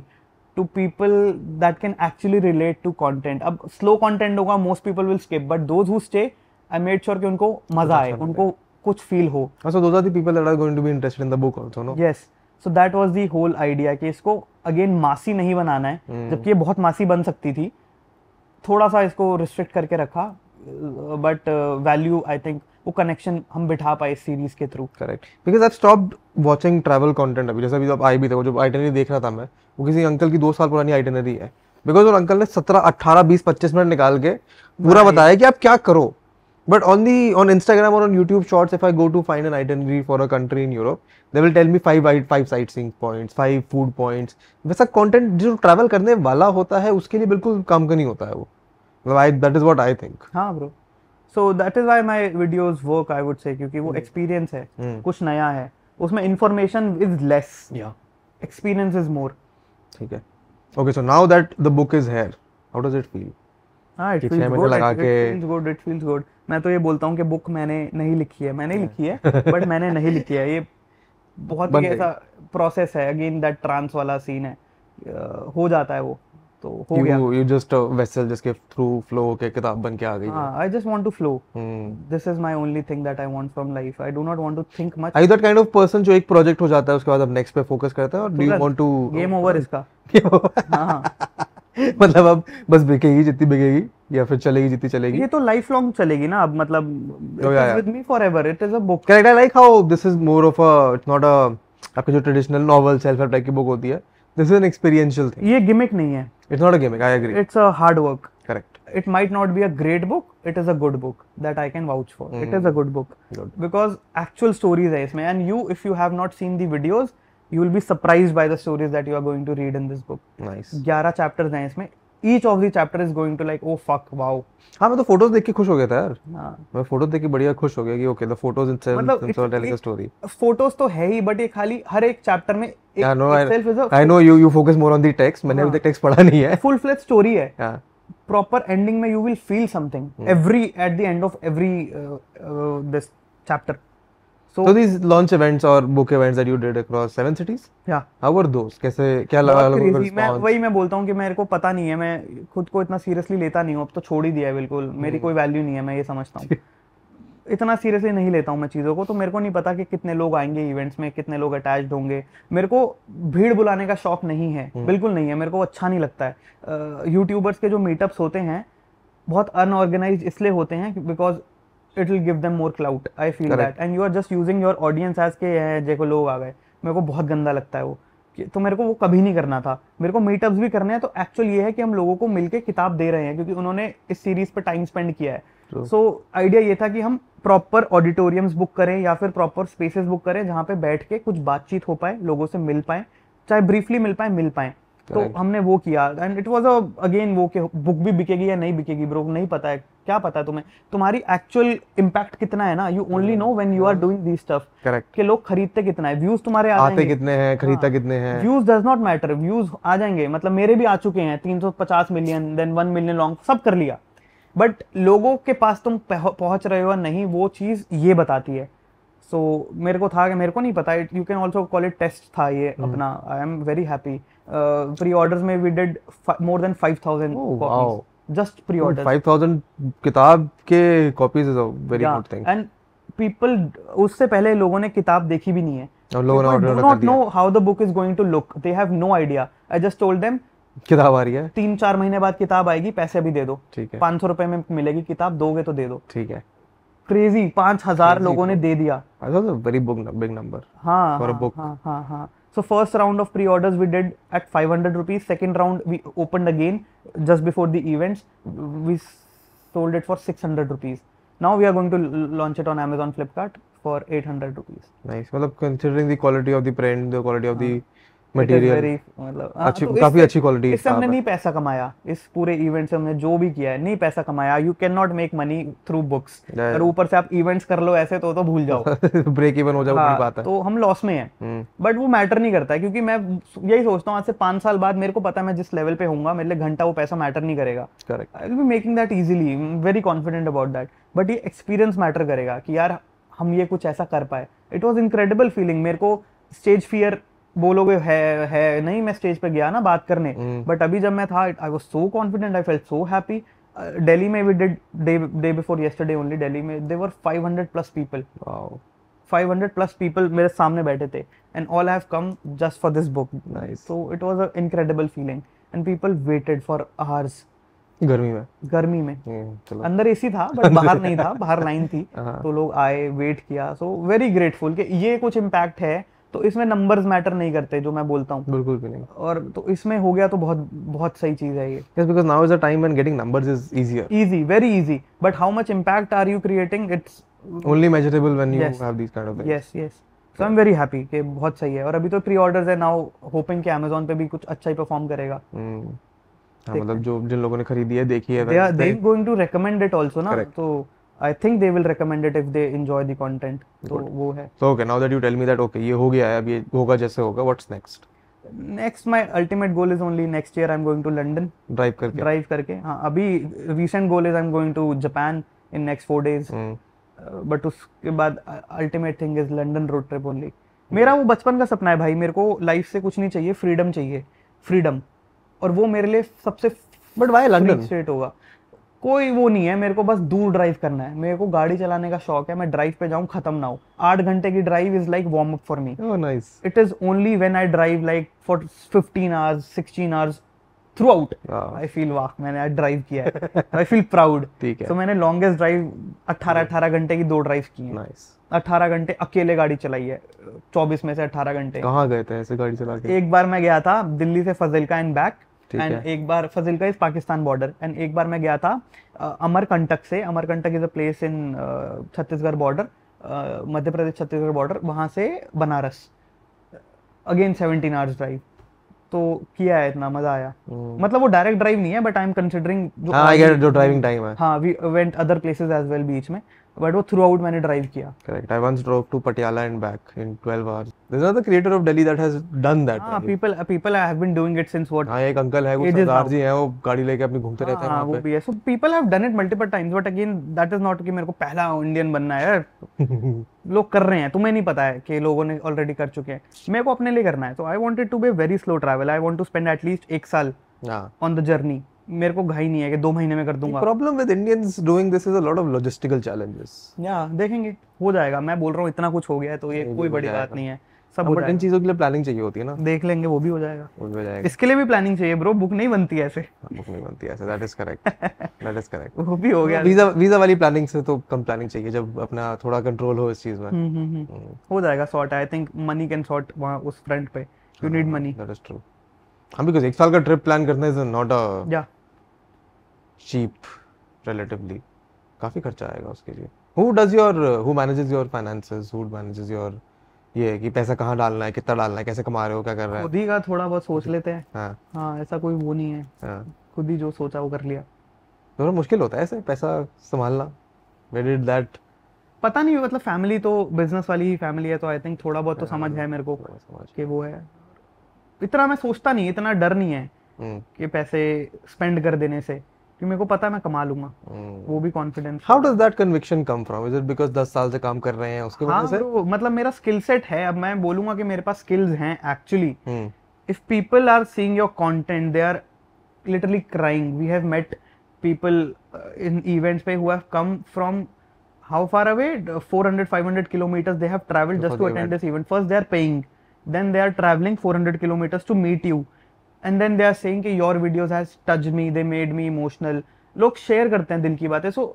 to people that can actually relate to content. अब slow content होगा, most people will skip, but those who stay, I made sure कि उनको मजा आए, उनको कुछ feel हो. So those are the people that are going to be interested in the book also, no? Yes. So that was the whole idea कि इसको again मासी नहीं बनाना है, जबकि ये बहुत मासी बन सकती थी, थोड़ा सा इसको रिस्ट्रिक्ट करके रखा, बट वैल्यू आई थिंक वो कनेक्शन हम बिठा पाए इस सीरीज के through. Correct, because I stopped watching travel content अभी, जैसे अभी जब आई भी थे वो जो आइटनरी देख रहा था मैं, वो किसी अंकल की 2 साल पुरानी आइटनरी है, बिकॉज उन अंकल ने 17, 18, 20, 25 मिनट निकाल के पूरा बताया कि आप क्या करो। But on Instagram or on YouTube Shorts, if I go to find an itinerary for a country in Europe, they will tell me 5 sightseeing points, 5 food points. वैसा content जो travel करने वाला होता है उसके लिए बिल्कुल काम का नहीं होता है वो। That is what I think. हाँ bro. So that is why my videos work, I would say, क्योंकि वो experience है, कुछ नया है, उसमें information is less. Yeah. Experience is more. ठीक है. Okay, so now that the book is here, how does it feel? हाँ, it feels good. मैं तो ये बोलता हूँ कि बुक मैंने नहीं लिखी है, बट मैंने नहीं लिखी है, ये बहुत ही ऐसा प्रोसेस है, अगेन दैट ट्रांस वाला सीन है, हो जाता है वो, तो हो गया। You just a vessel जिसके थ्रू फ्लो होके किताब बन के आ गई है। I just want to flow. This is my only thing that I want from life. I do not want to think much. Are you that kind of person जो एक project हो जाता है उसके बाद अब नेक्स्ट पे फोकस करता है, और do you want to game over इसका? हाँ मतलब अब बस बिकेगी जितनी बिकेगी, या फिर चलेगी जितनी चलेगी? ये तो लाइफ लॉन्ग चलेगी ना, अब मतलब with me forever, it is a book. Correct, I like how this is more of a, it's not a आपके जो traditional novel self help type की बुक होती है, this is an experiential thing. ये गिमिक नहीं है, it's not a gimmick, I agree, it's a hard work. Correct, it might not be a great book, it is a good book that I can vouch for. It is a good book because actual stories है इसमें, and you, if you have not seen the videos, you will be surprised by the stories that you are going to read in this book. Nice. 11 chapters हैं इसमें, each of the chapter is going to like, oh fuck, wow. हाँ मैं तो photos देख के खुश हो गया था यार, हाँ मैं फोटोज देख के बढ़िया खुश हो गया कि ओके द फोटोज मतलब themselves telling a story. Photos तो है ही, बट ये खाली हर एक चैप्टर में एक Yeah, no, itself is I know you focus more on the text. मैंने अभी तक टेक्स्ट पढ़ा नहीं है. फुल फ्लेज स्टोरी है. Yeah. प्रॉपर एंडिंग में you will feel something every at the end of every this chapter. So these launch events or book events that you did across 7 cities, yeah, how were those? कैसे क्या लगा लोगों का response? वही मैं बोलता हूँ कि मेरे को पता नहीं है, मैं खुद को इतना सीरियसली लेता नहीं हूँ, अब तो छोड़ ही दिया है बिल्कुल, मेरी कोई वैल्यू नहीं है, मैं ये समझता हूँ. इतना सीरियसली नहीं लेता हूँ मैं चीज़ों को, तो मेरे को नहीं पता कि कितने लोग आएंगे इवेंट्स में, कितने लोग अटैच्ड होंगे. मेरे को भीड़ बुलाने का शौक नहीं है, बिल्कुल नहीं है, मेरे को अच्छा नहीं लगता है. यूट्यूबर्स के जो मीटअप्स होते हैं बहुत अनऑर्गेनाइज इसलिए होते हैं because it will give them more clout. I feel Correct. that, and you are just using your audience as के देखो लोग आ गए. मेरे को बहुत गंदा लगता है वो, तो मेरे को वो कभी नहीं करना था. मेरे को मीटअप्स भी करने हैं, तो एक्चुअल ये है कि हम लोगों को मिलके किताब दे रहे हैं क्योंकि उन्होंने इस सीरीज पे टाइम स्पेंड किया है. सो आइडिया ये था कि हम प्रॉपर ऑडिटोरियम्स बुक करें या फिर प्रॉपर स्पेसेस बुक करें जहाँ पे बैठ के कुछ बातचीत हो पाए, लोगों से मिल पाए, चाहे ब्रीफली मिल पाए. तो हमने वो किया एंड इट वाज अगेन वो कि बुक भी बिकेगी या नहीं बिकेगी ब्रो, नहीं पता है. क्या पता है तुम्हें, तुम्हारी एक्चुअल इम्पैक्ट कितना है ना, you only know when you are doing this stuff. Correct. कि लोग खरीदते कितना है, व्यूज तुम्हारे आते कितने हैं, खरीदता कितने हैं. Views does not matter, views आ जाएंगे. मतलब मेरे भी आ चुके हैं 350 मिलियन, देन 1 मिलियन लॉन्ग, सब कर लिया, बट लोगों के पास तुम पहुंच रहे हो या नहीं, वो चीज ये बताती है. सो मेरे को था कि मेरे को नहीं पता, you can also call it test था ये अपना. I am very happy. Pre orders में we did more than 5000 copies, just pre order. 5000 किताब के copies is a very good thing. And people, उससे पहले लोगों ने किताब देखी भी नहीं है, और लोगों ने ऑर्डर कर दिया. Not know how the book is going to look, they have no idea. I just told them किताब आ रही है, 3-4 महीने बाद किताब आएगी, पैसे भी दे दो. ठीक है. 500 रुपए में मिलेगी किताब, दोगे तो दे दो. ठीक है. क्रेजी, 5000 लोगों ने दे दिया. That's a very big number हाँ, for a book. हाँ. So first round of pre-orders we did at 500 rupees. Second round we opened again just before the events. We sold it for 600 rupees. Now we are going to launch it on Amazon Flipkart for 800 rupees. Nice. मतलब considering the quality of the print, the quality of the material, मतलब अच्छी, काफी अच्छी quality. इससे हमने नहीं पैसा कमाया, इस पूरे इवेंट से हमने जो भी किया है नहीं पैसा कमाया. You can not make money through books, और ऊपर से आप इवेंट्स कर लो ऐसे तो भूल जाओ. ब्रेक इवन हो जाओ, बड़ी बात है. तो हम लॉस में हैं, बट वो मैटर नहीं करता है क्योंकि मैं यही सोचता हूँ आज से 5 साल बाद मेरे को पता है मैं जिस लेवल पे होऊंगा, मेरे लिए घंटा वो पैसा मैटर नहीं करेगा. Correct. I will be making that easily, very confident about that. But ये एक्सपीरियंस मैटर करेगा कि यार हम ये कुछ ऐसा कर पाए. It was incredible feeling. मेरे को स्टेज फियर बोलोगे है नहीं, मैं स्टेज पे गया ना बात करने, बट अभी जब मैं था I was so confident, I felt so happy. Delhi में we did day before yesterday only, Delhi में there were 500 plus people. Wow, 500 plus people मेरे सामने बैठे थे and all have come just for this book. Nice. So it was a incredible feeling and people waited for hours. गर्मी में अंदर AC था but बाहर नहीं था, बाहर लाइन थी, तो लोग आए, वेट किया. सो वेरी ग्रेटफुल कि ये कुछ इम्पैक्ट है. तो इसमें नंबर्स मैटर नहीं करते, जो मैं बोलता हूँ, बिल्कुल भी नहीं. और तो इसमें हो गया तो बहुत बहुत सही चीज है ये. Yes, because now is a time when getting numbers is easier. Easy, very easy. But how much impact are you creating? It's only measurable when you have these kind of things. Yes, yes. So I'm very happy कि बहुत सही है. और अभी तो pre orders है, now hopping कि Amazon पे भी कुछ अच्छा ही परफॉर्म करेगा. हाँ, मतलब जो जिन लोगों ने खरीदी है, देखी है, they going to recommend it also ना. तो I think they will recommend it if they enjoy the content. तो वो है. So okay, now that you tell me that okay, ये हो गया है, अब ये होगा जैसे होगा, what's next? Next, my ultimate goal is only next year I'm going to London. Drive करके. हाँ, अभी recent goal is I'm going to Japan in next 4 days. But उसके बाद ultimate thing is London road trip only. मेरा वो बचपन का सपना है भाई. मेरे को लाइफ से कुछ नहीं चाहिए, फ्रीडम चाहिए, फ्रीडम. और वो मेरे लिए सबसे, बट वाई लंदन स्टेट होगा, कोई वो नहीं है. मेरे को बस दूर ड्राइव करना है. मेरे को गाड़ी चलाने का शौक है. मैं ड्राइव पे जाऊं, खत्म ना हो. 8 घंटे की drive is like warm up for me. Oh nice. It is only when I drive like for 15 hours 16 hours through out, I feel वाह मैंने आज ड्राइव किया है. I feel proud. ठीक है. तो मैंने लॉन्गेस्ट ड्राइव 18 घंटे की 2 ड्राइव की है. नाइस. 18 घंटे अकेले गाड़ी चलाई है, 24 में से 18 घंटे. कहाँ गए थे ऐसे गाड़ी चला के? एक बार मैं गया था दिल्ली से फजिल्का एंड बैक, एंड एक बार Fazilka is Pakistan border, and एक बार मैं गया था अमरकंटक से. Amarkantak is a place in Chhattisgarh border, Madhya Pradesh Chhattisgarh border, वहां से बनारस, अगेन 17 आवर्स ड्राइव. तो किया है, इतना मजा आया। मतलब वो डायरेक्ट ड्राइव नहीं है, बट आई एम कंसिडरिंग जो हाँ आई गेट जो ड्राइविंग टाइम है। हाँ, we went other places as well बीच में, बट वो थ्रू आउट मैंने ड्राइव किया। Correct. I once drove to Patiala and back in 12 hours. There's another creator of Delhi that has done that. हाँ, Really. people have been doing it since what हाँ एक uncle है, वो ages सरदार now। जी हैं, वो गाड़ी लेके अपनी घूमते रहते हैं हाँ, वहाँ वो पे। भी है। So people have done it multiple times, but again that is not कि मेरे को पहला इंडियन बनना है यार। लोग कर रहे हैं, तुम्हें नहीं पता है कि लोगों ने ऑलरेडी कर चुके हैं, मेरे को अपने लिए करना है। तो I wanted to be very slow travel, I want to spend at least 1 साल हाँ। On the journey. मेरे को घाई नहीं है कि 2 महीने में कर The दूंगा। problem with Indians doing this is a lot of logistical challenges. या देखेंगे, हो जाएगा। मैं बोल रहा हूँ इतना कुछ हो गया है तो ये कोई बड़ी बात नहीं है, सब हो बट इन जाएगा। चीज़ों के लिए प्लानिंग चाहिए होती है ना। देख लेंगे, वो भी हो जाएगा। वो भी हो जाएगा। इसके लिए भी प्लानिंग चाहिए ब्रो, बुक नहीं बनती ऐसे। बुक नहीं बनती ऐसे, that is correct, that is correct. वो भी हो गया। वीजा वाली प्लानिंग से तो कम प्लानिंग चाहिए, जब अपना थोड़ा कंट्रोल हो इस चीज़ में। हो जाएगा sort. I think money can sort वहाँ उस फ्रंट पे। You need money. That is true. हाँ बिकॉज 1 साल का ट्रिप प्लान करना इज नॉट अ या चीप रिलेटिवली, काफी खर्चा आएगा उसके लिए। Who manages your finances, who manages your ये कि पैसा कहाँ डालना है, कितना डालना है, कैसे कमा रहे हो, क्या कर रहे खुद ही का थोड़ा बहुत सोच लेते हैं। हाँ हाँ, ऐसा कोई वो नहीं है। हाँ। खुद ही जो सोचा वो कर लिया। थोड़ा मुश्किल होता है ऐसे पैसा संभालना। Where did that पता नहीं, मतलब फैमिली तो बिजनेस वाली ही फैमिली है, तो आई थिंक थोड़ा बहुत तो समझ है मेरे को समझ। कि वो है। इतना मैं सोचता नहीं, इतना डर नहीं है कि पैसे स्पेंड कर देने से, क्योंकि मेरे को पता है मैं कमा लूंगा। वो भी confidence. How does that conviction come from? Is it because 10 साल से काम कर रहे हैं उसके हाँ वजह से? bro, मतलब मेरा स्किल सेट है। अब मैं बोलूंगा कि मेरे पास स्किल्स हैं actually. Hmm if people are seeing your content, they are literally crying. We have met people in events who have come from how far away? 400 500 kilometers they have traveled just to attend this event. First they are paying, then they are traveling 400 kilometers to meet you, and then they are saying कि your videos has touched me, they made me emotional. लोग share करते हैं दिल की बातें। So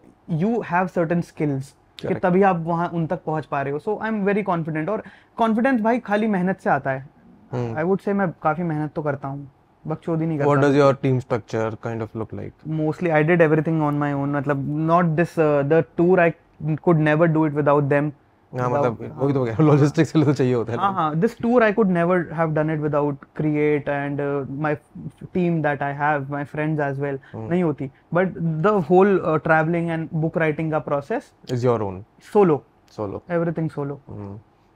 you have certain skills कि तभी आप वहाँ उन तक पहुँच पा रहे हो। So I am very confident। और confidence भाई खाली मेहनत से आता है। I would say मैं काफी मेहनत तो करता हूँ, बकचोदी नहीं करता। What does your team structure kind of look like? Mostly I did everything on my own। मतलब not this the tour I could never do it without them। हाँ मतलब वही तो क्या लॉजिस्टिक्स के लिए तो चाहिए होता है। हाँ हाँ, this tour I could never have done it without Create and my team that I have, my friends as well। नहीं होती। But the whole traveling and book writing का process is your own solo, everything solo।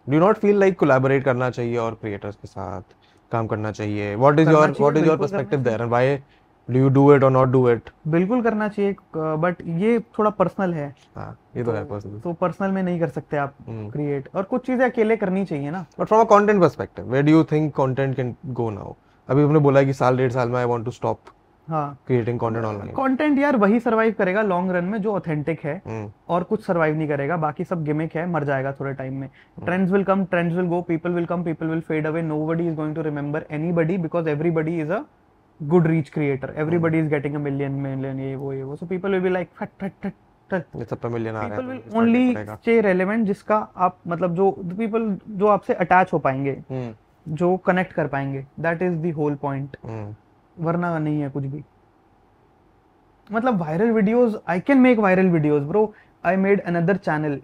do you not feel like collaborate करना चाहिए और creators के साथ काम करना चाहिए? what is your perspective there and why do you do it or not do it? बिल्कुल करना चाहिए, बट ये थोड़ा पर्सनल है। हाँ ये तो है पर्सनल। तो पर्सनल में नहीं कर सकते आप क्रिएट, और कुछ चीजें अकेले करनी चाहिए ना। But from a content perspective where do you think content can go now? अभी आपने बोला कि साल 1.5 साल में आई वांट टू स्टॉप हाँ क्रिएटिंग कंटेंट ऑनलाइन। कंटेंट यार वही सरवाइव करेगा लॉन्ग रन में जो ऑथेंटिक है, और कुछ सरवाइव नहीं करेगा। बाकी सब गिमिक है, मर जाएगा थोड़े टाइम में। Trends will come, trends will go, people will come, people will fade away. Nobody is going to remember anybody because everybody is a good reach creator. Everybody is getting a million ये वो। So people will be like फट फट फट फट। ये सब पे million आ रहे people will only stay relevant जिसका आप मतलब जो पीपल जो आपसे अटैच हो पाएंगे, जो कनेक्ट कर पाएंगे, that is the whole point. वरना नहीं है कुछ भी। मतलब viral videos, I can make viral videos bro. I made another channel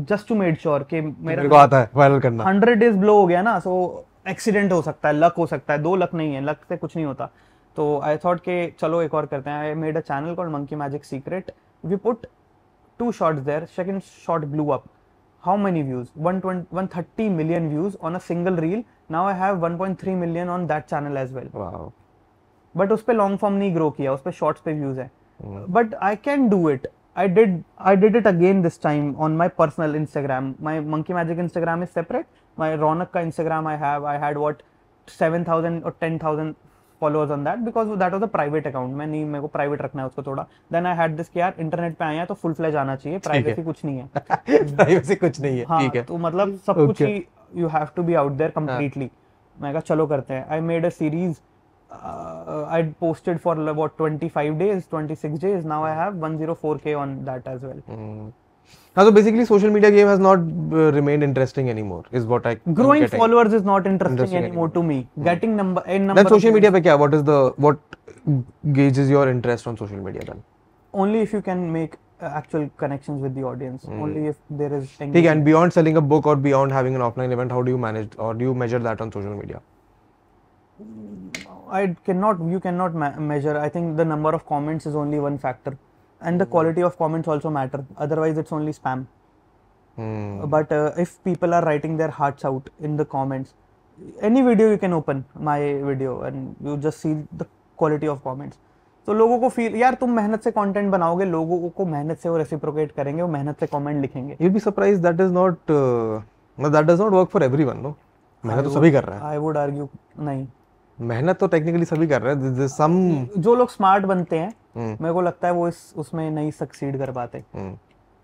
just to made sure कि मेरे को आता है वायरल करना। 100 डेज ब्लो हो गया ना, सो एक्सीडेंट हो सकता है, लक हो सकता है। 2 लक नहीं है, लक से कुछ नहीं होता। तो आई थॉट कि चलो एक और करते हैं। I made a channel called monkey magic secret. We put 2 shots there, second shot blew up. How many views? 130 million views on a single reel. Now I have 1.3 million on that channel as well. Wow. But उस पे long form नहीं grow किया, उस पे shorts पे views है। But I can do it. I did it again this time on my personal Instagram. My Monkey Magic Instagram is separate. My Ronak ka Instagram I had what 7,000 or 10,000 followers on that because that was a private account. मैं नहीं, मेरे को private रखना है उसको थोड़ा। Then I had this कि यार इंटरनेट पे आए हैं तो full fledged आना चाहिए, प्राइवेसी कुछ नहीं है। प्राइवेसी कुछ नहीं है, ठीक है। तो मतलब सब कुछ ही you have to be out there completely। मैं कहा चलो करते हैं। I made a series. I posted for about 25 days, 26 days. Now I have 104K on that as well. So basically, social media game has not remained interesting anymore. Is what I growing followers is not interesting anymore to me. Getting number. Then social media पे क्या? What gauges your interest on social media then? Only if you can make actual connections with the audience. Only if there is. ठीक है, and beyond selling a book or beyond having an offline event, how do you manage or do you measure that on social media? You cannot measure. I think the number of comments is only one factor, and the quality of comments also matter. Otherwise, it's only spam. But if people are writing their hearts out in the comments, any video you can open my video and you just see the quality of comments. तो लोगों को feel यार तुम मेहनत से content बनाओगे, लोगों को मेहनत से वो रेसिप्रोकेट करेंगे, वो मेहनत से कमेंट लिखेंगे. You'll be surprised that is not that does not work for everyone, no? मेहनत तो सभी कर रहा है. I would argue नहीं. मेहनत तो टेक्निकली सभी कर रहे हैं. There's some जो लोग स्मार्ट बनते हैं, मेरे को लगता है वो उसमें नहीं सक्सीड कर पाते.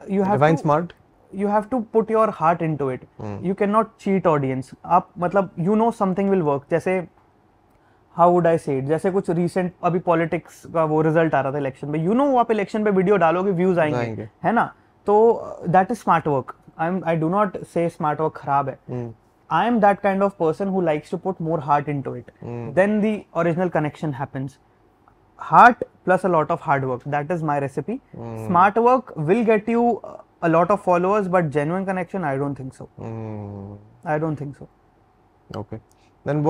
You have define to, smart. You have to put your heart into it. You cannot cheat audience. आप मतलब you know something will work. जैसे how would I say it? जैसे कुछ recent अभी politics का वो रिजल्ट आ रहा था इलेक्शन पे. You know आप इलेक्शन पे वीडियो डालोगे व्यूज आएंगे, है ना? तो that is smart work. I do not say smart work खराब है. I am that kind of person who likes to put more heart into it. Then the original connection happens. Heart plus a lot of hard work. That is my recipe. Smart work will get you a lot of followers, but genuine connection, I don't think so. I don't think so. Okay. Then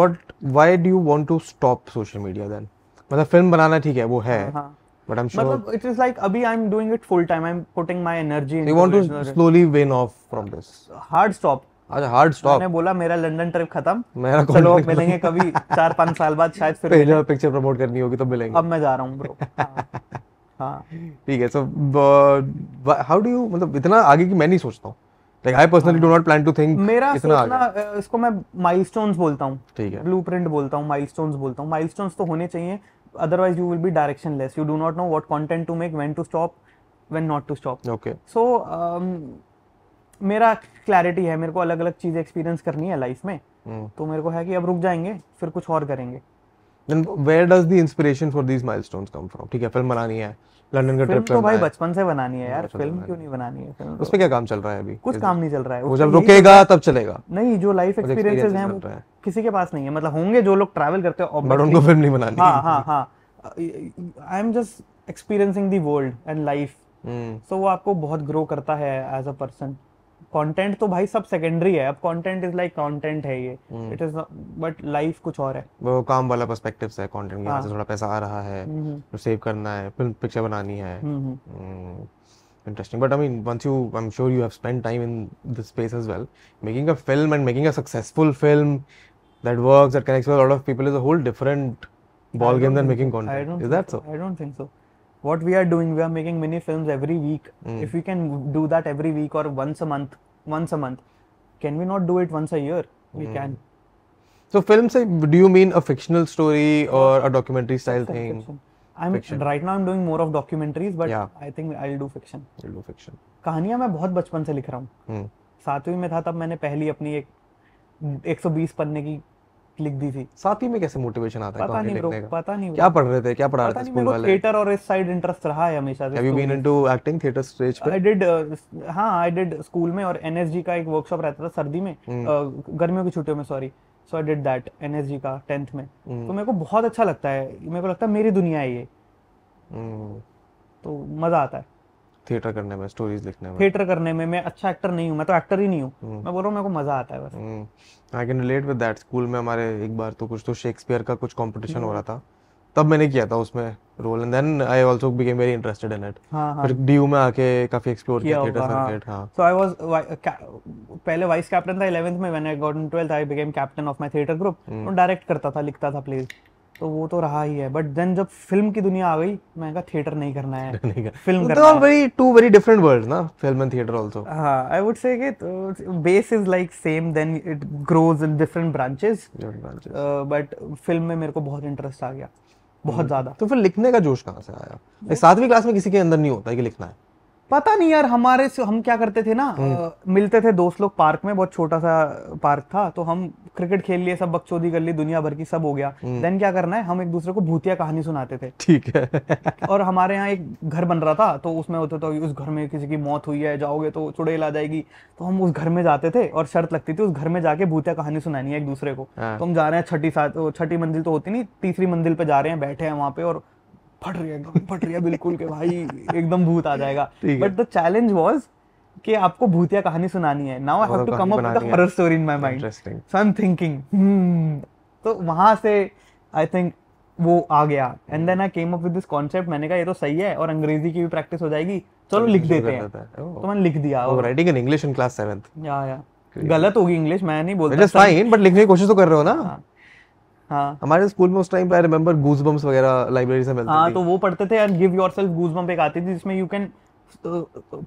why do you want to stop social media then? मतलब film बनाना ठीक है वो है, but I'm sure मतलब it is like अभी I'm doing it full time. I'm putting my energy into it. You want to slowly wane off from this. Hard stop. अच्छा hard stop. मैंने बोला मेरा लंदन ट्रिप खत्म, मेरा चलो अब मिलेंगे कभी 4-5 साल बाद शायद फिर पहले पिक्चर प्रमोट करनी होगी तो मिलेंगे. अब मैं जा रहा हूँ ब्रो. हाँ ठीक है. सो हाउ डू यू मतलब इतना आगे की मैं नहीं सोचता हूँ. Like I personally do not plan to think मेरा इतना सोचना आगे. इसको मैं माइलस्टोन्स बोलता हूँ. ठीक है. ब्लूप्रिंट बोलता हूँ, माइलस्टोन्स बोलता हूँ. माइलस्टोन्स तो होने चाहिए, otherwise you will be directionless. You do not know what content to make, when to stop, when not to stop. Okay. So मेरा क्लैरिटी है, मेरे को अलग अलग चीजें एक्सपीरियंस करनी है लाइफ में. तो मेरे को है कि अब रुक जाएंगे फिर कुछ और करेंगे. Then where does the inspiration for these milestones come from? ठीक है फिल्म बनानी है, लंदन का ट्रिप तो भाई बचपन से बनानी है यार. फिल्म क्यों नहीं बनानी है? फिल्म उस पे क्या काम चल रहा है अभी? कुछ काम नहीं चल रहा है. वो जब रुकेगा तब चलेगा. नहीं, जो लाइफ एक्सपीरियंसेस हैं वो किसी के पास नहीं है. मतलब होंगे जो लोग ट्रैवल करते हैं, बट उनको फिल्म नहीं बनानी. हाँ. I am just experiencing the world and life. So वो आपको बहुत ग्रो करता है एज अ पर्सन. कंटेंट तो भाई सब सेकेंडरी है. अब कंटेंट इज लाइक कंटेंट है ये. इट इज बट लाइफ कुछ और है. वो काम वाला पर्सपेक्टिव से कंटेंट यहाँ से थोड़ा पैसा आ रहा है, तो सेव करना है, फिल्म पिक्चर बनानी है. Interesting. But I mean, I'm sure you have spent time in this space as well. Making a film and making a successful film that works, that connects with a lot of people is a whole different ball game than making content. Is that so? I don't think so. What we are doing, we are making mini films every week. If we can do that every week or once a month, can we not do it once a year? We can. So film say, do you mean a fictional story or a documentary style thing? Fiction. Right now I'm doing more of documentaries, but I think I'll do fiction. You'll do fiction. कहानियां मैं बहुत बचपन से लिख रहा हूँ. 7वीं में था तब मैंने पहली अपनी एक 120 पन्ने की लिख दी थी. 7वीं में कैसे मोटिवेशन आता है कहानी लिखने का? पता नहीं. क्या पढ़ रहे थे, क्या पढ़ा रहे थे स्कूल वाले? थिएटर और इस साइड इंटरेस्ट रहा है हमेशा से. Have you been into acting, theater stage पे? I did स्कूल में. और NSG का एक वर्कशॉप रहता था सर्दी में, गर्मियों की छुट्टियों में, sorry. So I did that NSG का 10th में. तो मेरे को बहुत अच्छा लगता है. मेरे को लगता है मेरी दुनिया है ये. तो मजा आता है थिएटर करने में, स्टोरीज लिखने में. थिएटर करने में मैं अच्छा एक्टर नहीं हूँ, मैं तो एक्टर ही नहीं हूँ. मैं बोल रहा हूँ मेरे को मजा आता है बस. I can relate with that. School में हमारे एक बार तो कुछ तो शेक्सपियर का कुछ कंपटीशन हो रहा था, तब मैंने किया था उसमें role. And then I also became very interested in it. फिर डीयू में आके काफी एक्सप्लोर किया थिएटर सर्किट. हां. सो आई वाज पहले वाइस कैप्टन था 11th में. When I got in 12th I became captain of my theatre group. और डायरेक्ट करता था, लिखता था प्लेज. तो वो तो रहा ही है. बट देन जब फिल्म की दुनिया आ गई, मैं कहा थिएटर नहीं करना है, फिल्म करना है. टू वेरी डिफरेंट वर्ल्ड्स ना, फिल्म एंड थिएटर आल्सो. हां, आई वुड से कि base is like same, then it grows in different branches. But film में मेरे को बहुत इंटरेस्ट आ गया, बहुत ज्यादा. तो फिर लिखने का जोश कहाँ से आया? 7वीं क्लास में किसी के अंदर नहीं होता है कि लिखना है. पता नहीं यार. हमारे से हम क्या करते थे ना, मिलते थे दोस्त लोग पार्क में. बहुत छोटा सा पार्क था, तो हम क्रिकेट खेल लिए, सब बकचोदी कर ली, दुनिया भर की सब हो गया. देन क्या करना है, हम एक दूसरे को भूतिया कहानी सुनाते थे. ठीक है. और हमारे यहाँ एक घर बन रहा था, तो उसमें होता था उस घर में किसी की मौत हुई है, जाओगे तो चुड़ैल आ जाएगी. तो हम उस घर में जाते थे और शर्त लगती थी उस घर में जाके भूतिया कहानी सुनानी है एक दूसरे को. तो हम जा रहे हैं छठी मंजिल तो होती नहीं, तीसरी मंजिल पे जा रहे हैं, बैठे हैं वहां पे, और फट रही है बिल्कुल के भाई एकदम भूत आ जाएगा. बट द चैलेंज वाज कि आपको भूतिया कहानी सुनानी है. Now I have to come up with a horror story in my mind. So I am thinking तो वहां से आई थिंक वो आ गया and then I came up with this concept. मैंने कहा ये तो सही है और अंग्रेजी की भी प्रैक्टिस हो जाएगी, चलो लिख देते हैं। तो मैंने लिख दिया। और writing in English in class 7th? या गलत होगी इंग्लिश, मैं नहीं बोलता, व्हिच इज फाइन, बट लिखने की कोशिश तो कर रहे हो ना। हाँ हाँ हमारे स्कूल में उस टाइम पे आई रिमेंबर गूज़बम्प्स वगैरह लाइब्रेरी से मिलती हाँ, थी। तो वो पढ़ते थे एंड गिव योरसेल्फ गूज़बम्प एक आती थी जिसमें यू कैन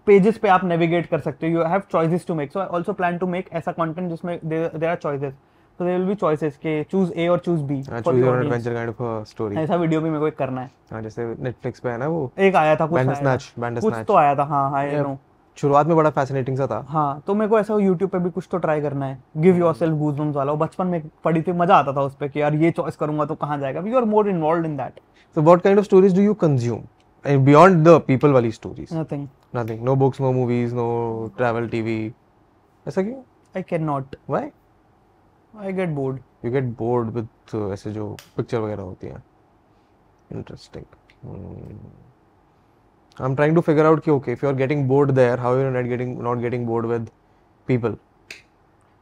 पेजेस पे आप नेविगेट कर सकते हो, you have choices to make. So I also plan to make ऐसा कंटेंट जिसमें there are choices, so there will be choices के चूज ए और choose B for choose the your audience. Adventure kind of story. ऐसा video भी मेरे को एक करना है। हाँ, जैसे नेटफ्लिक्स पे है ना वो एक आया था, कुछ आया था, कुछ बैंडरस्नैच। तो आया था, हाँ आई नो। शुरुआत में बड़ा फैसिनेटिंग सा था। हाँ, तो मेरे को ऐसा यूट्यूब पे भी कुछ तो ट्राई करना है, गिव योरसेल्फ गूज़बम्प्स वाला। वो बचपन में पढ़ी थी, मजा आता था उस पे कि यार ये चॉइस करूंगा तो कहाँ जाएगा, you are more involved in that. So what kind of stories do you consume? And beyond the people वाली stories? Nothing, Nothing. No books, no movies, no travel TV. ऐसा क्यों? I can not, Why? I get bored. You get bored with ऐसे जो picture वगैरह होती हैं. Interesting. I'm trying to figure out कि okay, if you're getting bored there, how you're not getting bored with people?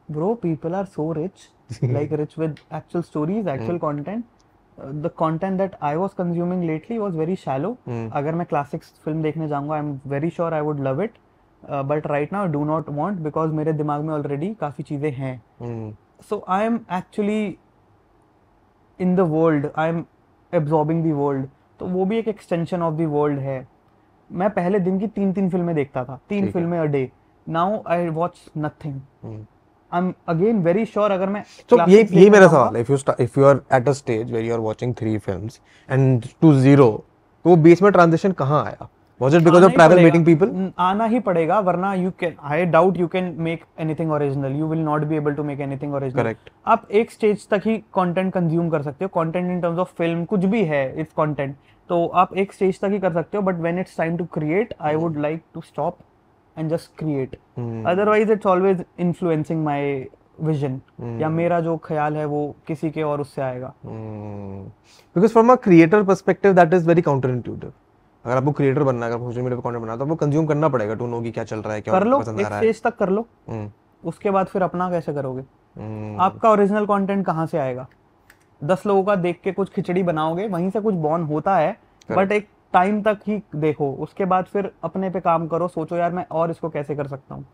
Bro, people are so rich, like rich with actual stories, actual content. The content that I was consuming lately was very shallow. अगर मैं classics film देखने जाऊँगा, I'm very sure I would love it. But right now I do not want, because मेरे दिमाग में already काफ़ी चीज़ें हैं. So I am actually in the world, I am absorbing the world. तो वो भी एक extension of the world है. मैं पहले दिन की 3 फिल्में देखता था, 3 फिल्में a day. Now I watch nothing. I'm again very sure अगर मैं So ये मेरा सवाल है, if you are at a stage where you are watching 3 films and to 0, तो वो बीच में transition कहाँ आया? Was it because of travel meeting people? आना ही पड़ेगा, वरना you can, I doubt you can make anything original. You will not be able to make anything original. Correct. आप एक स्टेज तक ही कंटेंट कंज्यूम कर सकते हो, content in terms of film कुछ भी है, इट्स कंटेंट, तो आप एक स्टेज तक ही कर सकते हो. But when it's time to create, I would like to stop and just create. Otherwise it's always influencing my vision. या मेरा जो ख्याल है वो किसी के और उससे आएगा. Because from a creator perspective that is very counterintuitive. अगर आपको क्रिएटर बनना है, अगर सोशल मीडिया पे कंटेंट बनाना है, तो आपको कंज्यूम करना पड़ेगा टू नो कि क्या चल रहा है, क्या कर लो, पसंद एक आ रहा है. स्टेज तक कर लो, उसके बाद फिर अपना कैसे करोगे? आपका ओरिजिनल कंटेंट कहाँ से आएगा? 10 लोगों का देख के कुछ खिचड़ी बनाओगे, वहीं से कुछ बॉर्न होता है, बट एक टाइम तक ही देखो, उसके बाद फिर अपने पे काम करो, सोचो यार मैं और इसको कैसे कर सकता हूँ.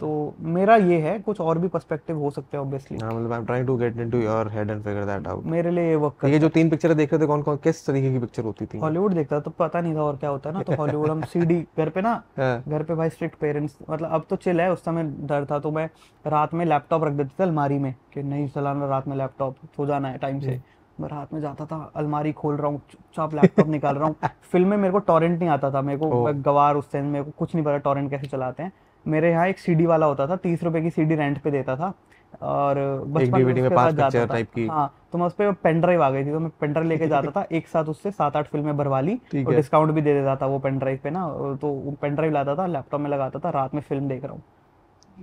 तो मेरा ये है, कुछ और भी पर्सपेक्टिव हो सकते हैं ऑब्वियसली. हाँ, मतलब I am trying to get into your head and figure that out. मेरे लिए ये वर्क ये जो 3 पिक्चरें देख रहे थे, कौन कौन किस तरीके की पिक्चर होती थी? हॉलीवुड देखता तो पता नहीं था और क्या होता है ना, तो हॉलीवुड हम सीडी घर पे ना, घर पे भाई स्ट्रिक्ट पेरेंट्स, मतलब अब तो चिल है, उस समय डर था, तो मैं रात में लैपटॉप रख देते थे अलमारी में कि नहीं चलाना रात में लैपटॉप, सो जाना है टाइम से. मैं रात में जाता था, अलमारी खोल रहा हूँ, चुपचाप लैपटॉप निकाल रहा हूँ. फिल्म में मेरे को टॉरेंट नहीं आता था, मेरे को गवार उस टाइम मेरे को कुछ नहीं पता टॉरेंट कैसे चलाते हैं. मेरे यहाँ एक सीडी वाला होता था, 30 रुपए की सीडी रेंट पे देता था, और बचपन में उसके साथ जाता था. हाँ, तो मैं उस पर पेन ड्राइव आ गई थी, तो मैं पेन ड्राइव लेके जाता था, एक साथ उससे 7-8 फिल्में भरवा ली, और डिस्काउंट भी दे देता था वो पेन ड्राइव पे ना. तो पेन ड्राइव लाता था, लैपटॉप में लगाता था, रात में फिल्म देख रहा हूँ,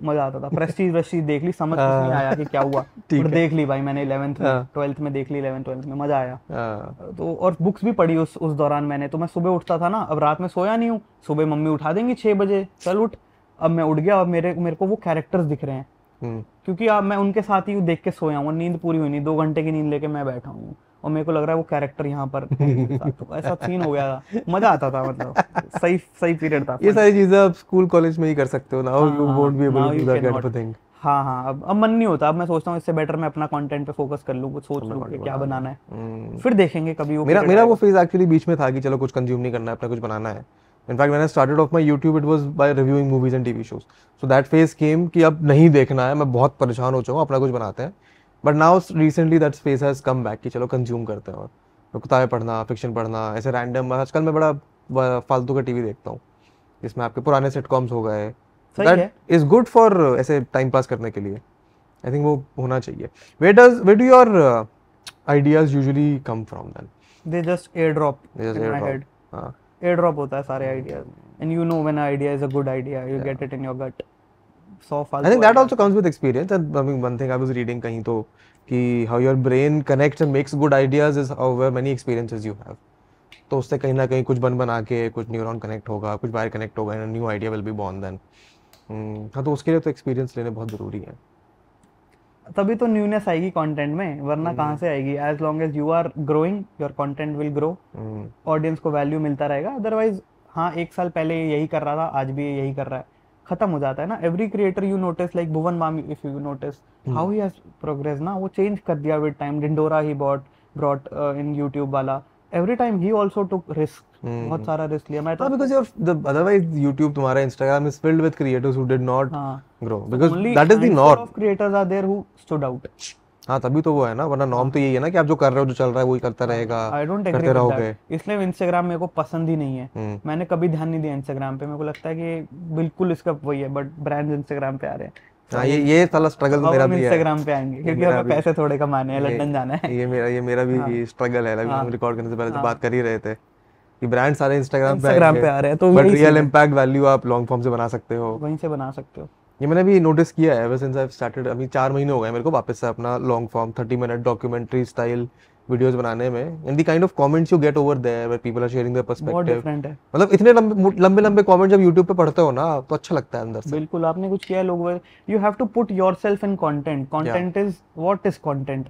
मजा आता था. प्रेस्टीज देख ली, समझ कुछ नहीं आया कि क्या हुआ, पर देख ली भाई मैंने. 11th में 12th में देख ली, 11th 12th में मजा आया. तो और बुक्स भी पढ़ी उस दौरान मैंने. तो मैं सुबह उठता था ना, अब रात में सोया नहीं हूँ, सुबह मम्मी उठा देंगी 6 बजे, चल उठ. अब मैं उठ गया और मेरे को वो कैरेक्टर्स दिख रहे हैं, क्योंकि अब मैं उनके साथ ही देख के सोया हूँ, नींद पूरी हुई नहीं, 2 घंटे की नींद लेके मैं बैठा हूँ, और मेरे को लग रहा है वो कैरेक्टर यहाँ पर तो ऐसा सीन हो गया था, मजा आता था. मतलब सही पीरियड था. ये सारी चीजें आप स्कूल कॉलेज में ही कर सकते हो. Now you won't be able to do that kind of thing. हाँ, अब मन नहीं होता. अब मैं सोचता हूँ इससे बेटर मैं अपना कंटेंट पे फोकस कर लूँ, कुछ सोच लूँ कि क्या बनाना है, फिर देखेंगे कभी. वो मेरा वो फेज एक्चुअली बीच में था कि चलो कुछ कंज्यूम नहीं करना है, अपना कुछ बनाना है. In fact, when I started off my YouTube, it was by reviewing movies and TV shows. So that phase came कि अब नहीं देखना है, मैं बहुत परेशान हो चुका हूँ, अपना कुछ बनाते हैं. But now recently that phase has come back कि चलो कंज्यूम करते हैं, और किताबें पढ़ना, फिक्शन पढ़ना, ऐसे रैंडम. आजकल मैं बड़ा फालतू का टीवी देखता हूँ, जिसमें आपके पुराने सिटकॉम्स हो गए. That is good for ऐसे टाइम पास करने के लिए. I think वो होना चाहिए. Where do your ideas usually come from then? They just airdrop in my head. Airdrop होता है सारे ideas, and you know when idea is a good idea, you get it in your gut. 100 फालतू. I think that also comes with experience. And I mean, one thing I was reading कहीं तो कि how your brain connects and makes good ideas is however many experiences you have. तो उससे कहीं ना कहीं कुछ बना के कुछ न्यूरॉन कनेक्ट होगा, कुछ वायर कनेक्ट होगा, and new idea will be born then. हाँ, तो उसके लिए तो एक्सपीरियंस लेने बहुत जरूरी है. तभी तो न्यूनेस आएगी कंटेंट में, वरना कहाँ से आएगी? As long as you are growing your content will grow, audience को वैल्यू मिलता रहेगा। अदरवाइज हाँ, एक साल पहले ये यही कर रहा था, आज भी ये यही कर रहा है, खत्म हो जाता है ना। Every creator you notice, like Bhuvan Bam, if you notice how he has progress ना, वो चेंज कर दिया with time. Dhindora he brought in YouTube वाला, every time he also took risk, बहुत सारा रिस्क लिया। मैं तो because otherwise YouTube, तुम्हारा Instagram is filled with creators who did not grow, because only that is the handful norm. of creators are there who stood out. हाँ, तभी तो वो है ना, वरना नॉर्म तो यही है ना कि आप जो कर रहे हो, जो चल रहा है वही करता रहेगा, आई डोंट एग्री करते विद रहोगे। दैट, इसलिए इंस्टाग्राम मेरे को पसंद ही नहीं है। मैंने कभी ध्यान नहीं दिया इंस्टाग्राम पे, मेरे को लगता है कि बिल्कुल इसका वही है, बट ब्रांड्स इंस्टाग्राम पे आ रहे हैं। हाँ, ये साला स्ट्रगल तो मेरा भी है। इंस्टाग्राम पे आएंगे क्योंकि हमें पैसे थोड़े कमाने हैं, लंदन जाना है। ये मेरा भी स्ट्रगल है। अभी हम रिकॉर्ड करने से पहले बात कर ही रहे थे कि ब्रांड सारे इंस्टाग्राम पे आ रहे हैं, तो बट रियल इम्पैक्ट वैल्यू आप लॉन्ग फॉर्म से बना सकते हो, वहीं से बना सकते हो। ये मैंने भी नोटिस किया है एवर सिंस आई स्टार्टेड। अभी 4 महीने हो गए मेरे को वापस से अपना long form 30 minute documentary style videos बनाने में, and the kind of comments you get over there where people are sharing their बहुत पर्सपेक्टिव। डिफरेंट है, मतलब इतने लंबे कमेंट जब YouTube पे पढ़ते हो ना, तो अच्छा लगता है अंदर से। बिल्कुल आपने कुछ किया है, लोग you have to put yourself in content. Content is what is content?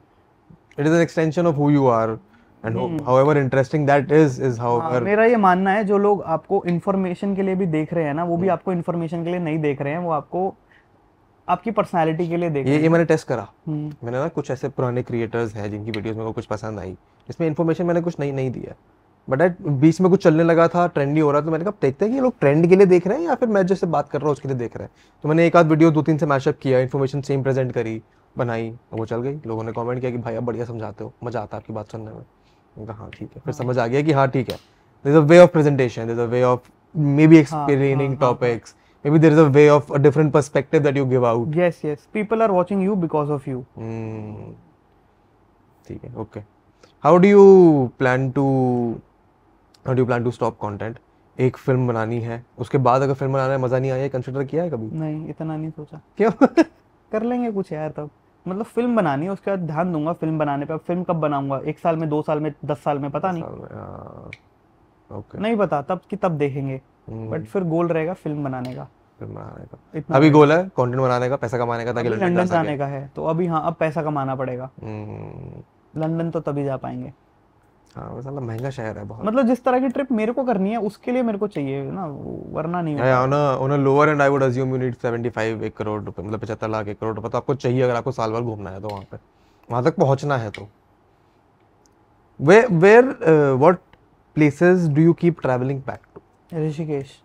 It is an extension of who you are, and however interesting that is however. मेरा ये मानना है, जो लोग आपको इन्फॉर्मेशन के लिए भी देख रहे हैं ना, वो भी आपको इन्फॉर्मेशन के लिए नहीं देख रहे हैं, वो आपको आपकी पर्सनालिटी के लिए देख रहे हैं। ये मैंने टेस्ट करा। मैंने ना कुछ ऐसे पुराने क्रिएटर्स हैं जिनकी वीडियोस मेरे को कुछ पसंद आई, इसमें इन्फॉर्मेशन मैंने कुछ नहीं दिया, बट बीच में कुछ चलने लगा था, ट्रेंडी हो रहा था, तो मैंने कहा देखते हैं कि ये लोग ट्रेंड के लिए देख रहे हैं या फिर मैं जैसे बात कर रहा हूँ उसके लिए देख रहे हैं। तो मैंने एक आध वीडियो 2-3 से मैशअप किया, इन्फॉर्मेशन सेम प्रेजेंट करी, बनाई, वो चल गई। लोगों ने कमेंट किया कि भाई आप बढ़िया समझाते हो, मजा आता है आपकी बात सुनने में। मैंने कहा हाँ ठीक है, फिर समझ आ गया कि हाँ ठीक है, there is a way of presentation, there is a way of maybe explaining topics, maybe there is a way of a different perspective that you give out. Yes, people are watching you because of you. ठीक है, okay. How do you plan to stop content? एक film बनानी है, उसके बाद अगर film बनाने में मजा नहीं आया, कंसिडर किया है कभी? नहीं, इतना नहीं सोचा। क्यों? कर लेंगे कुछ यार तब, मतलब फिल्म बनानी है, उसके बाद ध्यान दूंगा फिल्म बनाने पे। अब फिल्म कब बनाऊंगा? 1 साल में, 2 साल में, 10 साल में, पता नहीं। ओके, नहीं पता, तब देखेंगे, बट फिर गोल रहेगा फिल्म बनाने का। अभी गोल है कंटेंट बनाने का, पैसा कमाने का, ताकि लंदन जाने का है, तो अभी हाँ, अब पैसा कमाना पड़ेगा। लंदन तो तभी जा पाएंगे। हाँ, वो साला महंगा शहर है बहुत। मतलब जिस तरह की ट्रिप मेरे को करनी है उसके लिए मेरे को चाहिए ना, वरना नहीं होगा। on a lower end I would assume you need 75 crore रुपए, मतलब 75 लाख 1 करोड़ रुपए तो आपको चाहिए अगर आपको साल भर घूमना है, तो वहां तक पहुंचना है। तो what places do you keep traveling back to? Rishikesh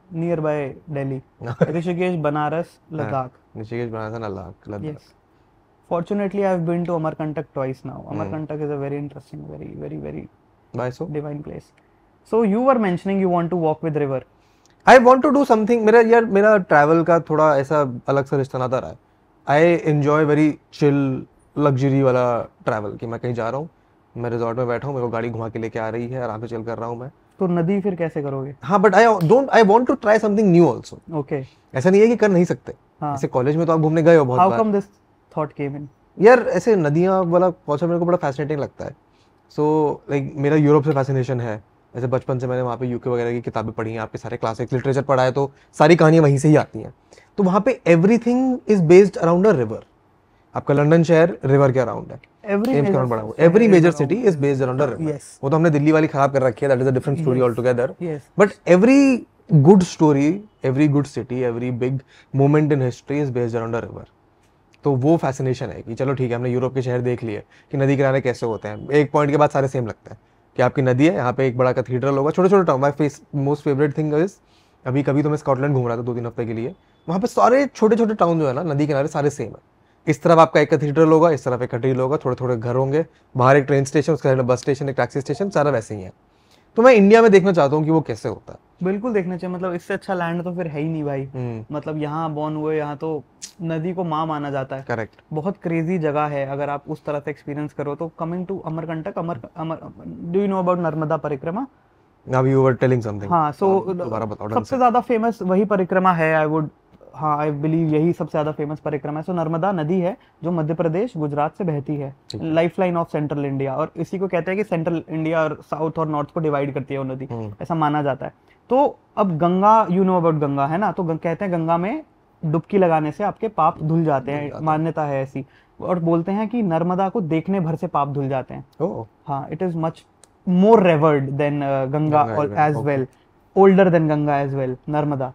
near by Delhi. Rishikesh, Banaras, Ladakh. Rishikesh, Banaras, Ladakh. Yes. Fortunately, I've been to Amarkantak twice now. Amarkantak is a very interesting, very Why so? divine place. So you were mentioning you want to walk with river. I want to do something. मेरा travel का थोड़ा ऐसा अलग सा रिश्ता नाता रहा है। I enjoy very chill, luxury वाला ट्रैवल, कि मैं कहीं जा रहा हूँ, मैं रिजॉर्ट में बैठा हूँ, मेरे को गाड़ी घुमा के लेके आ रही है, आराम से चिल कर रहा हूँ मैं। तो नदी फिर कैसे करोगे? हाँ, but I want to try something new also. Okay. ऐसा नहीं है कि कर नहीं सकते। ऐसे कॉलेज में तो आप घूमने गए हो बहुत बार। How come this thought came in? यार ऐसे नदियाँ वाला कॉन्सेप्ट मेरे को बड़ा फैसिनेटिंग लगता है। सो लाइक मेरा यूरोप से फैसिनेशन है। ऐसे बचपन से मैंने वहाँ पे यूके वगैरह की किताबें पढ़ी हैं, आपके सारे क्लासिक लिटरेचर पढ़ा है, तो सारी कहानियाँ वहीं से ही आती हैं। तो वहाँ पे everything is based around a river. आपका लंदन शहर रिवर के अराउंड है, every major city is based around a river. वो तो हमने दिल्ली वाली खराब कर रखी है, that is a different story all together. But every good story, every good city, every big moment in history is based around a river. तो वो फैसिनेशन है कि चलो ठीक है, हमने यूरोप के शहर देख लिए कि नदी किनारे कैसे होते हैं, एक पॉइंट के बाद सारे सेम लगते हैं कि आपकी नदी है, यहाँ पे एक बड़ा कैथीड्रल होगा, छोटे छोटे town. My most favourite thing is, अभी कभी तो मैं स्कॉटलैंड घूम रहा था 2-3 हफ्ते के लिए, वहाँ पे सारे छोटे छोटे टाउन जो है ना नदी किनारे सारे सेम है। इस तरफ आपका एक कैथीड्रल होगा, इस तरफ एक कैथीड्रल होगा, थोड़े थोड़े घर होंगे, बाहर एक ट्रेन स्टेशन, उसके बस स्टेशन, एक टैक्सी स्टेशन, सारा वैसे ही है। तो मैं इंडिया में देखना चाहता हूँ कि वो कैसे होता है। बिल्कुल देखना चाहिए, मतलब इससे अच्छा लैंड तो फिर है ही नहीं भाई। मतलब यहाँ बॉर्न हुए, यहाँ तो नदी को माँ माना जाता है। करेक्ट, बहुत क्रेजी जगह है अगर आप उस तरह से एक्सपीरियंस करो तो। Coming to Amarkantak, do you know about Narmada Parikrama? Now you were telling something. हाँ, सो सबसे ज्यादा फेमस वही परिक्रमा है, आई बिलीव यही सबसे ज्यादा फेमस परिक्रमा है। सो नर्मदा नदी है जो मध्य प्रदेश, गुजरात से बहती है, लाइफलाइन ऑफ सेंट्रल इंडिया, और इसी को कहते हैं कि सेंट्रल इंडिया और साउथ और नॉर्थ को डिवाइड करती है वो नदी, ऐसा माना जाता है। तो अब Ganga, you know about Ganga है ना, तो कहते हैं गंगा में डुबकी लगाने से आपके पाप धुल जाते हैं, मान्यता है ऐसी। और बोलते हैं कि नर्मदा को देखने भर से पाप धुल जाते हैं। ओह हाँ, it is much more revered than Ganga Ganga as well, as okay. well, older than Ganga as well, Narmada.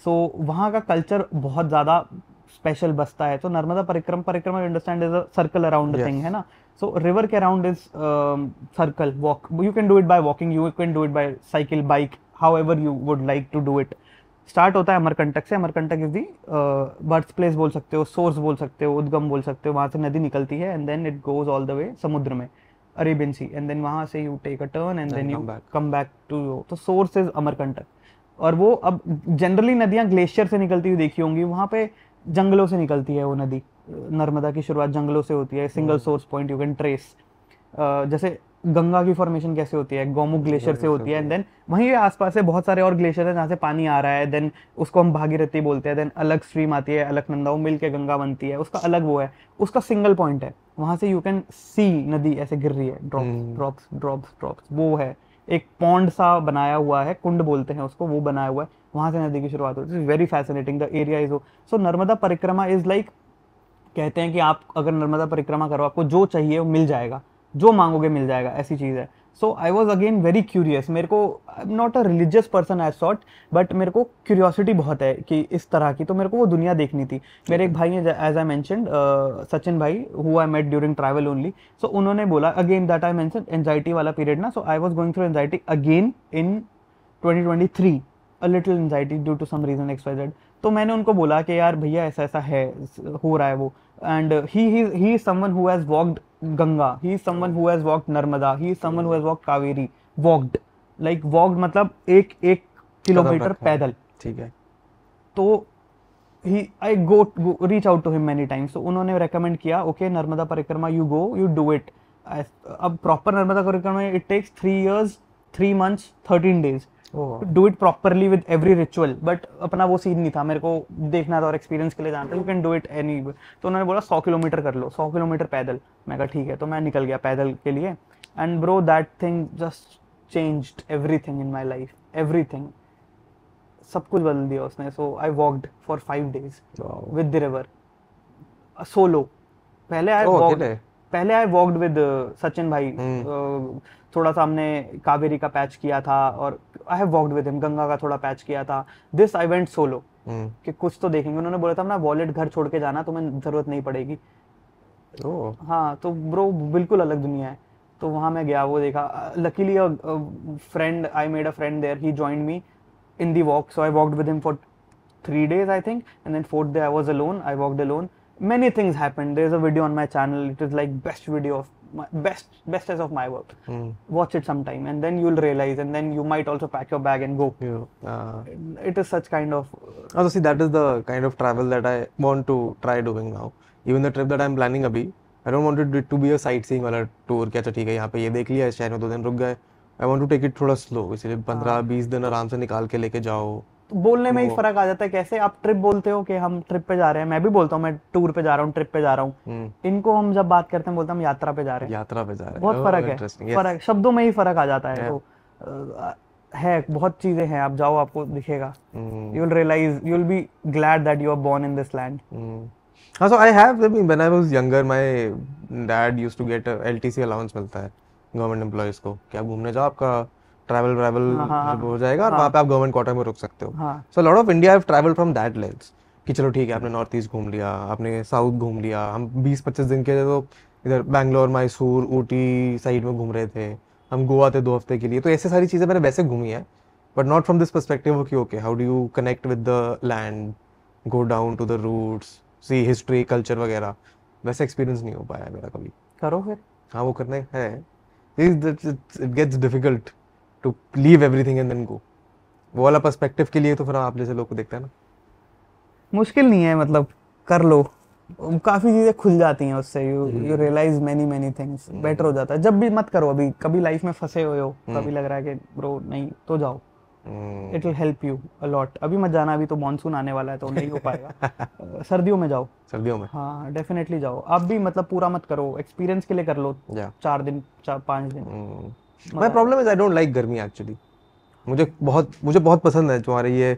So वहाँ का कल्चर बहुत ज़्यादा स्पेशल बसता है। तो Narmada Parikrama, parikrama understand is a circle around Yes. Thing, है ना। सो रिवर के around is circle walk, you can do it by walking, you can do it by cycle, bike, however you would like to do it. Start होता है अमरकंटक से, Amarkantak is the birth place बोल सकते हो, source बोल सकते हो, उद्गम बोल सकते हो, वहाँ से नदी निकलती है and then it goes all the way समुद्र में, अरेबियन सी, एंड देन वहाँ से you take a turn and then you come back to, तो सोर्स इज अमरकंटक। और वो अब जनरली नदियाँ ग्लेशियर से निकलती हुई देखी होंगी, वहाँ पे जंगलों से निकलती है वो नदी। नर्मदा की शुरुआत जंगलों से होती है, single source point you can trace. जैसे गंगा की फॉर्मेशन कैसे होती है, गौमुख ग्लेशियर से होती है, एंड देन वहीं आसपास से बहुत सारे और ग्लेशियर है जहाँ से पानी आ रहा है, देन उसको हम भागीरथी बोलते हैं, देन अलग स्ट्रीम आती है अलकनंदा, वो मिल के गंगा बनती है, उसका अलग वो है, उसका सिंगल पॉइंट है, वहां से यू कैन सी नदी ऐसे गिर रही है, ड्रॉप्स ड्रॉप्स ड्रॉप्स ड्रॉप्स, वो है एक पॉन्ड सा बनाया हुआ है, कुंड बोलते हैं उसको, वो बनाया हुआ है, वहां से नदी की शुरुआत होती है। Very fascinating, the area is so Narmada परिक्रमा इज लाइक, कहते हैं कि आप अगर नर्मदा परिक्रमा करो, आपको जो चाहिए वो मिल जाएगा, जो मांगोगे मिल जाएगा, ऐसी चीज़ है। So I was again very curious, मेरे को, I am not a religious person as sort, but मेरे को क्यूरियोसिटी बहुत है कि इस तरह की, तो मेरे को वो दुनिया देखनी थी। मेरे एक भाई हैं, एज आई मैंशनड, सचिन भाई, who I met during travel only, so उन्होंने बोला again that I mention anxiety वाला पीरियड ना, so I was going through anxiety again in 2023, a little anxiety due to some reason XYZ। तो मैंने उनको बोला कि यार भैया ऐसा ऐसा है, हो रहा है वो, and he is someone who has walked Ganga, he is someone who has walked Narmada, he is someone who has walked Kaveri, walked like walked मतलब एक एक किलोमीटर पैदल, ठीक है। तो he I go reach out to him many times, तो उन्होंने recommend किया, okay Narmada Parikrama you go, you do it. अब proper Narmada Parikrama it takes 3 years 3 months 13 days do it properly with every ritual, but अपना वो सीन नहीं था, मेरे को देखना था और एक्सपीरियंस के लिए जानता, you can do it any. तो उन्होंने बोला 100 किलोमीटर कर लो, 100 किलोमीटर पैदल। मैं कहा ठीक है, तो मैं निकल गया पैदल के लिए, and bro that thing just changed everything in my life, everything, सब कुछ बदल दिया उसने। So I walked for 5 days with the river solo. पहले आई वॉकड विद सचिन भाई, थोड़ा सा हमने कावेरी का पैच किया था, और I have walked with him, Ganga का थोड़ा पैच किया था। दिस आई वेंट सोलो कि कुछ तो देखेंगे। उन्होंने बोला था ना वॉलेट घर छोड़ के जाना, तुम्हें जरूरत नहीं पड़ेगी। हाँ, तो ब्रो बिल्कुल अलग दुनिया है। तो वहाँ मैं गया, वो देखा। Luckily friend, I made a friend there, he joined me in the walk, so I walked with him for 3 days I think, and then 4th day I was alone, I walked alone. Many things happened. There's a video on my channel, it is like best video of my bestest of my work. Watch it sometime and then you'll realize, and then you might also pack your bag and go. It is such kind of also see, that is the kind of travel that I want to try doing now. Even the trip that I'm planning abhi, I don't want it to be a sightseeing वाला tour कि अच्छा ठीक है यहाँ पे ये देख लिया, शहर में 2 दिन रुक गए। I want to take it थोड़ा स्लो, इसलिए 15-20 दिन आराम से निकाल के लेके जाओ। तो बोलने में ही फर्क आ जाता है। कैसे आप ट्रिप बोलते हो कि हम ट्रिप पे जा रहे हैं, मैं भी बोलता हूँ मैं टूर पे जा रहा हूँ, ट्रिप पे जा रहा हूँ। इनको हम जब बात करते हैं बोलते हैं हम यात्रा पे जा रहे हैं, यात्रा पे जा रहे हैं। बहुत फर्क है, फर्क शब्दों में ही फर्क आ जाता है। तो है, बहुत चीजें हैं, आप जाओ आपको दिखेगा, you will realise, you will be glad that you are born in this land. हाँ, so I have, when I was younger, my dad used to get a LTC allowance मिलता है गवर्नमेंट एम्प्लॉइज को, क्या घूमने जाओ, आपका travel हो जाएगा और वहाँ पे आप गवर्नमेंट क्वार्टर में रुक सकते हो। So lot of India have travel from that lens कि चलो ठीक है, आपने नॉर्थ ईस्ट घूम लिया, आपने साउथ घूम लिया। हम 20-25 दिन के तो इधर बैंगलोर, मैसूर, ऊटी साइड में घूम रहे थे, हम गोवा थे 2 हफ्ते के लिए। तो ऐसे सारी चीज़ें मैंने वैसे घूमी है, but not from this perspective कि okay how do you connect with the land, go down to the roots, see history, culture वगैरह। वैसे एक्सपीरियंस नहीं हो पाया मेरा कभी। करो फिर। हाँ, वो करना है। It gets difficult to leave everything and then go. वो वाला पर्सपेक्टिव के लिए तो फिर आप जैसे लोग को देखते हैं ना, मुश्किल नहीं है, मतलब कर लो, काफी चीजें खुल जाती हैं उससे, you realise many things, better हो जाता है। जब भी मत करो, अभी कभी लाइफ में फंसे हुए हो, कभी लग रहा है कि ब्रो नहीं, तो जाओ, it will help you a lot. अभी मत जाना, अभी तो मानसून आने वाला है तो नहीं हो पाएगा। सर्दियों में जाओ, सर्दियों में, हाँ डेफिनेटली जाओ। आप भी मतलब पूरा मत करो, एक्सपीरियंस के लिए कर लो, 4 दिन 5 दिन। My problem is I don't like गर्मी एक्चुअली। मुझे बहुत पसंद है तुम्हारे ये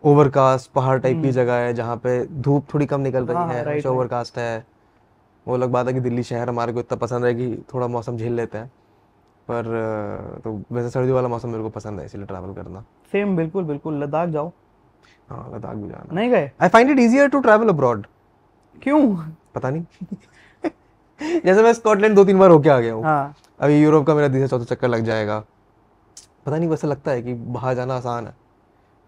ओवरकास्ट पहाड़ टाइप की जगह है जहाँ पे धूप थोड़ी कम निकल रही हाँ, है, right, हमेशा right. ओवरकास्ट है। वो अलग बात है कि दिल्ली शहर हमारे को इतना पसंद है कि थोड़ा मौसम झेल लेते हैं, पर तो वैसे सर्दियों वाला मौसम मेरे को पसंद है, इसलिए ट्रैवल करना। सेम, बिल्कुल बिल्कुल, लद्दाख जाओ। हाँ, लद्दाख भी जाना। नहीं गए? I find it easier to travel abroad. क्यों? पता नहीं। जैसे मैं स्कॉटलैंड 2-3 बार होके आ गया हूँ, हाँ, अभी यूरोप का मेरा 3 से 4 चक्कर लग जाएगा। पता नहीं, वैसे लगता है कि बाहर जाना आसान है।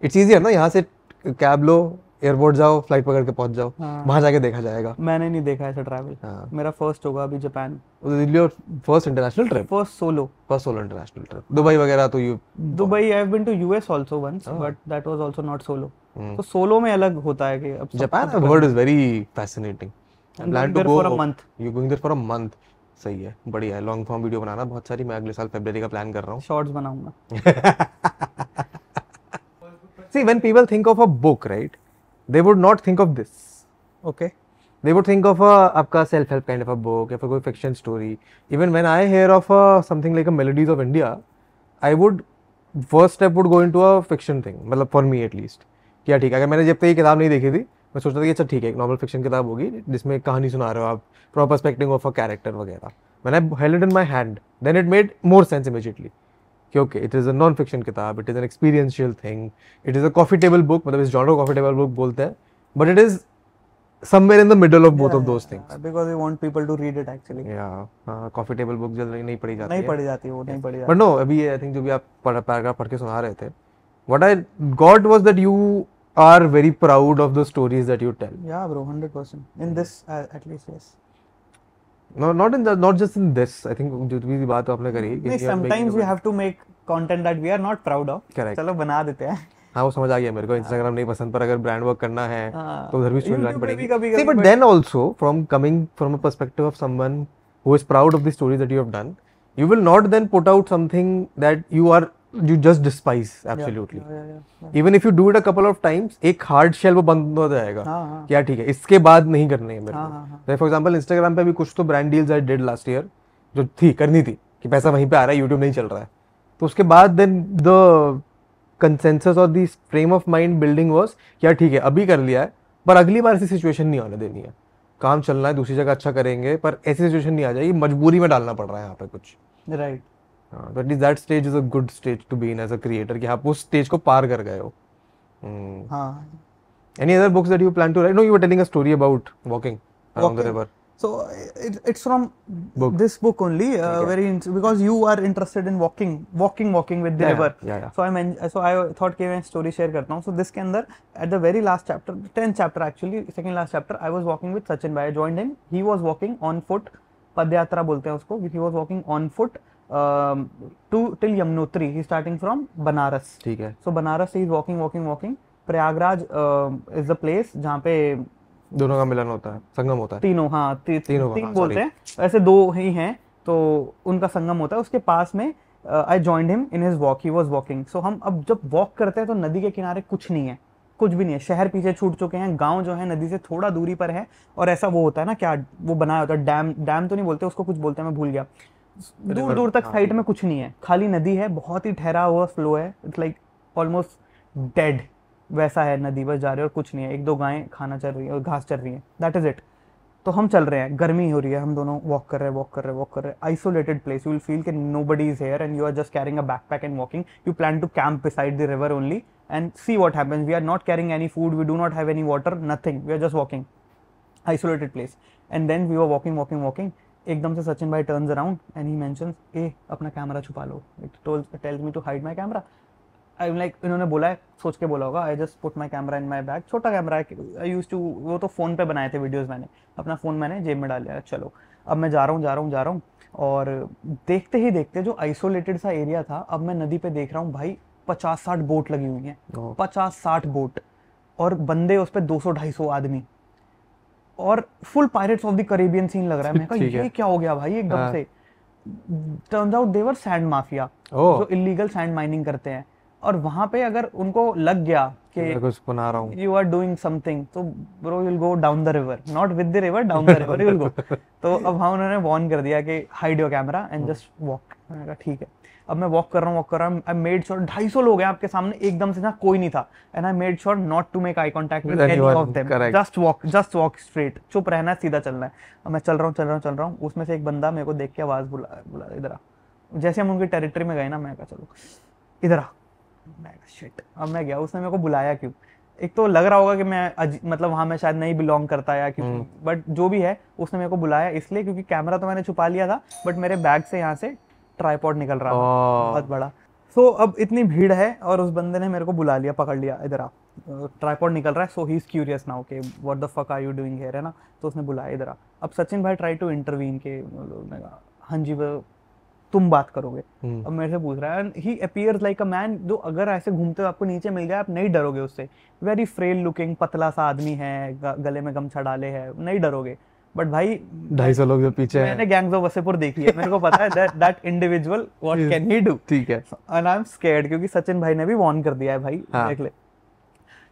इट्स इजियर ना, यहाँ से कैब लो, एयरपोर्ट जाओ, फ्लाइट पकड़ के पहुंच जाओ, हाँ। वहां जाके देखा जाएगा। मैंने नहीं देखा ऐसा ट्रैवल। हाँ। मेरा फर्स्ट होगा अभी Japan, your first international trip? First solo. First solo international trip. Dubai वगैरह तो you Dubai, I have been to US also once, but that was also not solo. तो सोलो में अलग होता है कि अब सब जापान कुछ I heard is very fascinating. I'm plan going to there go. for a month. You going there for a month? सही है, बढ़िया है। लॉन्ग फॉर्म वीडियो बनाना बहुत सारी, मैं अगले साल फरवरी का प्लान कर रहा हूँ। शॉर्ट्स बनाऊंगा। See, when people think of a book, right, they would not think of this. Okay. They would think of a आपका self help kind of a book, या फिर कोई fiction story. Even when I hear of something like a Melodies of India, I would first step would go into a fiction thing, मतलब for me at least, क्या ठीक है। अगर मैंने जब तक ये किताब नहीं देखी थी, मैं सोचता था कि अच्छा ठीक है, एक नॉर्मल फिक्शन किताब होगी जिसमें कहानी सुना रहे हो आप from perspective of a character वगैरह। When I held it in my hand, then it made more sense immediately कि okay, it is a non fiction किताब, it is an experiential thing, it is a coffee table book, मतलब इस genre को coffee table book बोलते हैं, but it is somewhere in the middle of both of those things. Because we want people to read it actually. Yeah, coffee table book जल्दी नहीं पढ़ी जाती नहीं है। पढ़ी जाती, वो नहीं पढ़ी बट जाती। नो, अभी आई थिंक जो भी आप पैराग्राफ पढ़ के सुना रहे थे, what I got was that you are very proud of the stories that you tell. Yeah bro, 100%. In this at least, yes. No, not just in this. I think जो भी बात आपने करी कि नहीं, you are making sometimes a- we have to make content that we are not proud of. Correct. चलो बना देते हैं। हाँ, वो समझ आ गया मेरे को। इंस्टाग्राम नहीं पसंद, पर अगर ब्रांड वर्क करना है हाँ, तो उधर भी स्टोरी YouTube लानी पे भी पड़ेगी। कभी-कभी, See, but then also from coming from a perspective of someone who is proud of the stories that you have done, you will not then put out something that you just despise absolutely. Yeah. Even if you do it a couple of times, एक hard shell वो बंद हो जाएगा हाँ। क्या ठीक है, इसके बाद नहीं करने है मेरे हाँ। को। फॉर एग्जांपल इंस्टाग्राम पे भी कुछ तो brand deals I did last year जो थी करनी थी कि पैसा वहीं पे आ रहा है, यूट्यूब नहीं चल रहा है, तो उसके बाद देन द कंसेंसस और the frame of mind building was क्या ठीक है अभी कर लिया है, पर अगली बार ऐसी सिचुएशन नहीं आने देनी है, काम चलना है, दूसरी जगह अच्छा करेंगे, पर ऐसी सिचुएशन नहीं आ जाएगी, मजबूरी में डालना पड़ रहा है यहाँ पे कुछ। Right. But that stage is a good stage to be in as a creator कि आप उस स्टेज को पार कर गए हो। हाँ। Any other books that you plan to write? No, you were telling a story about walking around the river. So it's from this book only, because you are interested in walking with the river. Yeah. So I thought कि मैं story share करता हूँ. So this के अंदर at the very last chapter, 10th chapter actually, second last chapter, I was walking with Sachin bhai. I joined him. He was walking on foot. पदयात्रा बोलते हैं उसको. He was walking on foot till Yamunotri. He's starting from Banaras. ठीक है। So Banaras he is walking. Prayagraj is the place जहाँ पे दोनों का मिलन होता है, संगम होता है। तीनों, हाँ, तीन हाँ, बोलते हैं, ऐसे दो ही हैं, तो उनका संगम होता है उसके पास में। I joined him in his walk, he was walking. So हम अब जब वॉक करते हैं तो नदी के किनारे कुछ नहीं है, कुछ भी नहीं है, शहर पीछे छूट चुके हैं, गांव जो है नदी से थोड़ा दूरी पर है, और ऐसा वो होता है ना, क्या वो बनाया होता है, डैम तो नहीं बोलते उसको, कुछ बोलते हैं, मैं भूल गया। दूर दूर तक साइड में कुछ नहीं है, खाली नदी है, बहुत ही ठहरा हुआ फ्लो है, इट्स लाइक ऑलमोस्ट डेड, वैसा है नदी, बस जा रहे हैं और कुछ नहीं है, एक दो गायें खाना चल रही है और घास चल रही है, दैट इज इट। तो हम चल रहे हैं, गर्मी हो रही है, हम दोनों वॉक कर रहे हैं, isolated place, you will feel कि nobody is here and you are just carrying a backpack and walking. You plan to camp beside the river only and see what happens. We are not carrying any food, we do not have any water, nothing, we are just walking, isolated place. And then we were walking, एकदम से सचिन भाई turns around and he mentions, ए अपना camera छुपा लो, it tells me to hide my camera. I am like, इन्होंने बोला है, सोच के बोला होगा, I just put my camera in my bag, छोटा कैमरा है, आई यूज टू, वो तो फ़ोन पे बनाए थे वीडियोज़, मैंने अपना फ़ोन मैंने जेब में डाल लिया। चलो अब मैं जा रहा हूँ और देखते ही देखते जो आइसोलेटेड सा एरिया था, अब मैं नदी पे देख रहा हूँ भाई 50-60 बोट लगी हुई हैं, 50-60 बोट, और बंदे उस पर 200-250 आदमी, और full Pirates of the Caribbean scene लग रहा है। मैं कहा ये क्या हो गया भाई एकदम से। टर्न्स आउट दे वर सैंड माफिया, जो इलीगल सैंड माइनिंग करते हैं, और वहां पे अगर उनको लग गया कि कुछ बना रहा हूँ, यू आर डूइंग समथिंग, तो bro you will go down the river, not with the river, down the river you will go. तो अब हाँ, उन्होंने वार्न कर दिया कि hide your camera and just walk. मैंने कहा ठीक है। अब मैं वॉक कर रहा हूँ, आई मेड श्योर 250 लोग हैं आपके सामने, एकदम से ना कोई नहीं था, and I made sure not to make eye contact with any of them, just walk straight, चुप रहना है, सीधा चलना है। अब मैं चल रहा हूँ, उसमें से एक बंदा मेरे को देख के आवाज बुला इधर आ। जैसे हम उनकी टेरिटरी में गए ना, मैं कहा चलो इधर आ, मैं कहा शिट। अब मैं गया, उसने मेरे को बुलाया क्यों? एक तो लग रहा होगा कि मैं मतलब वहां मैं शायद नहीं बिलोंग करता या क्योंकि, बट जो भी है, उसने मेरे को बुलाया इसलिए क्योंकि कैमरा तो मैंने छुपा लिया था, बट मेरे बैग से यहाँ से ट्राइपॉड निकल रहा था बहुत बड़ा। सो अब इतनी भीड़ है और उस बंदे ने मेरे को बुला लिया, पकड़ लिया, इधर आ, ट्राइपॉड निकल रहा है। So he is curious now कि what the fuck are you doing here, है ना? तो उसने बुलाया इधर आ। अब सचिन भाई ट्राई टू इंटरवीन के, मैं कहा हाँ जी तुम बात करोगे। अब मेरे से पूछ रहा है, ही अपीयर्स लाइक अ मैन, जो अगर ऐसे घूमते हुए आपको नीचे मिल जाए आप नहीं डरोगे उससे। वेरी फ्रेल लुकिंग, पतला सा आदमी है, गले में गमछा डाले है, नहीं डरोगे। बट भाई 250 लोग जो पीछे मैंने गैंग्स ऑफ वसेपुर देखी है, मेरे को पता है that individual what can he do. ठीक है, एंड आई एम स्कैर्ड, क्योंकि सचिन भाई ने भी वार्न कर दिया है भाई, देख ले।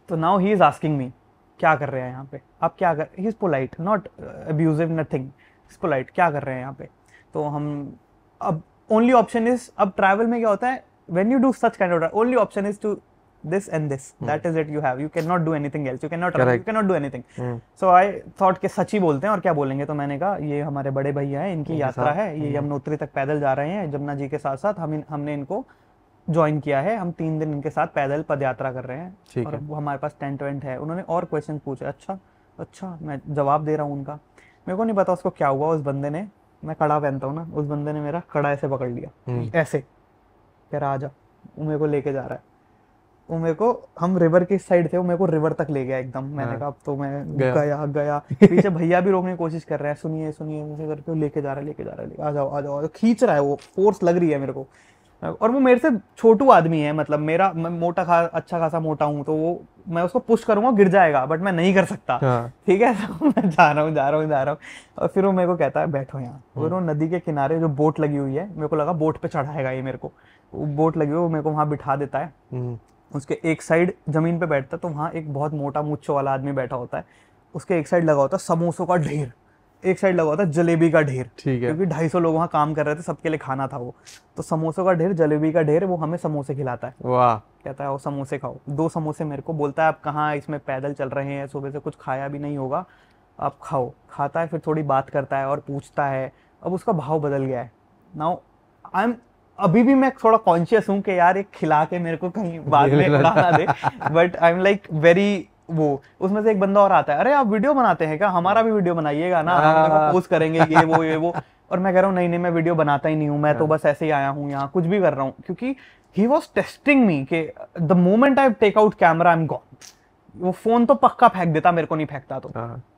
तो now he is asking me क्या कर रहे हैं यहाँ पे, आप क्या कर, he is polite, not abusive, nothing, is polite, क्या कर रहे हैं यहाँ पे। तो हम अब ओनली ऑप्शन इज, अब ट्रैवल में क्या होता है, when you do such kind of, only option is to this and this, that is it, you have, you cannot do anything else, you cannot run, you cannot do anything. So I thought कि सच ही बोलते हैं और क्या बोलेंगे। तो मैंने कहा ये हमारे बड़े भैया हैं, इनकी यात्रा है, ये यमुनोत्री तक पैदल जा रहे हैं जमुना जी के साथ साथ, हमने इनको ज्वाइन किया है, हम 3 दिन इनके साथ पैदल पद यात्रा कर रहे हैं और वो हमारे पास टेंट वेंट है। उन्होंने और क्वेश्चन पूछे, अच्छा मैं जवाब दे रहा हूँ उनका। मेरे को नहीं पता उसको क्या हुआ, उस बंदे ने, मैं कड़ा पहनता हूँ ना, उस बंदे ने मेरा कड़ा ऐसे पकड़ लिया, ऐसे कह रहा आजा, वो मेरे को लेके जा रहा है। वो मेरे को, हम रिवर की साइड थे, वो मेरे को रिवर तक ले गया एकदम। मैंने कहा अब तो मैं गया पीछे भैया भी रोकने की कोशिश कर रहे हैं, सुनिए मुझे करके लेके जा रहा है, आ जाओ, खींच रहा है, वो फोर्स लग रही है मेरे को। और वो मेरे से छोटू आदमी है, मतलब मैं अच्छा खासा मोटा हूँ, तो वो मैं उसको पुश करूंगा गिर जाएगा, बट मैं नहीं कर सकता। ठीक है, तो मैं जा रहा हूँ। और फिर वो मेरे को कहता है बैठो यहाँ। फिर वो नदी के किनारे जो बोट लगी हुई है, मेरे को लगा बोट पे चढ़ाएगा ये मेरे को, बोट लगी हुई, वो मेरे को वहां बिठा देता है। उसके एक साइड जमीन पे बैठता है, तो वहाँ एक बहुत मोटा मूंछों वाला आदमी बैठा होता है, उसके एक साइड लगा होता है समोसों का ढेर, एक साइड लगा होता है जलेबी का ढेर, क्योंकि 250 लोग वहाँ काम कर रहे थे, सबके लिए खाना था वो। तो समोसों का ढेर, जलेबी का ढेर, वो हमें समोसे खिलाता है। वाह, कहता है वो समोसे खाओ, 2 समोसे मेरे को, बोलता है आप कहाँ इसमें पैदल चल रहे हैं, सुबह से कुछ खाया भी नहीं होगा, आप खाओ। खाता है, फिर थोड़ी बात करता है और पूछता है। अब उसका भाव बदल गया है। नाउ अभी भी मैं थोड़ा कॉन्शियस हूँ कि यार एक खिला के मेरे को कहीं बाद में उड़ा ना दे, but I am like very वो। उसमें से एक बंदा और आता है, अरे आप वीडियो बनाते हैं क्या, हमारा भी वीडियो बनाइएगा ना, हम पोस्ट करेंगे ये वो। और मैं कह रहा हूँ नहीं मैं वीडियो बनाता ही नहीं हूँ, मैं तो बस ऐसे ही आया हूँ यहाँ, कुछ भी कर रहा हूँ, क्योंकि ही वॉज टेस्टिंग मी कि the moment I take out camera I am gone. वो फोन तो पक्का फेंक देता, मेरे को नहीं फेंकता तो,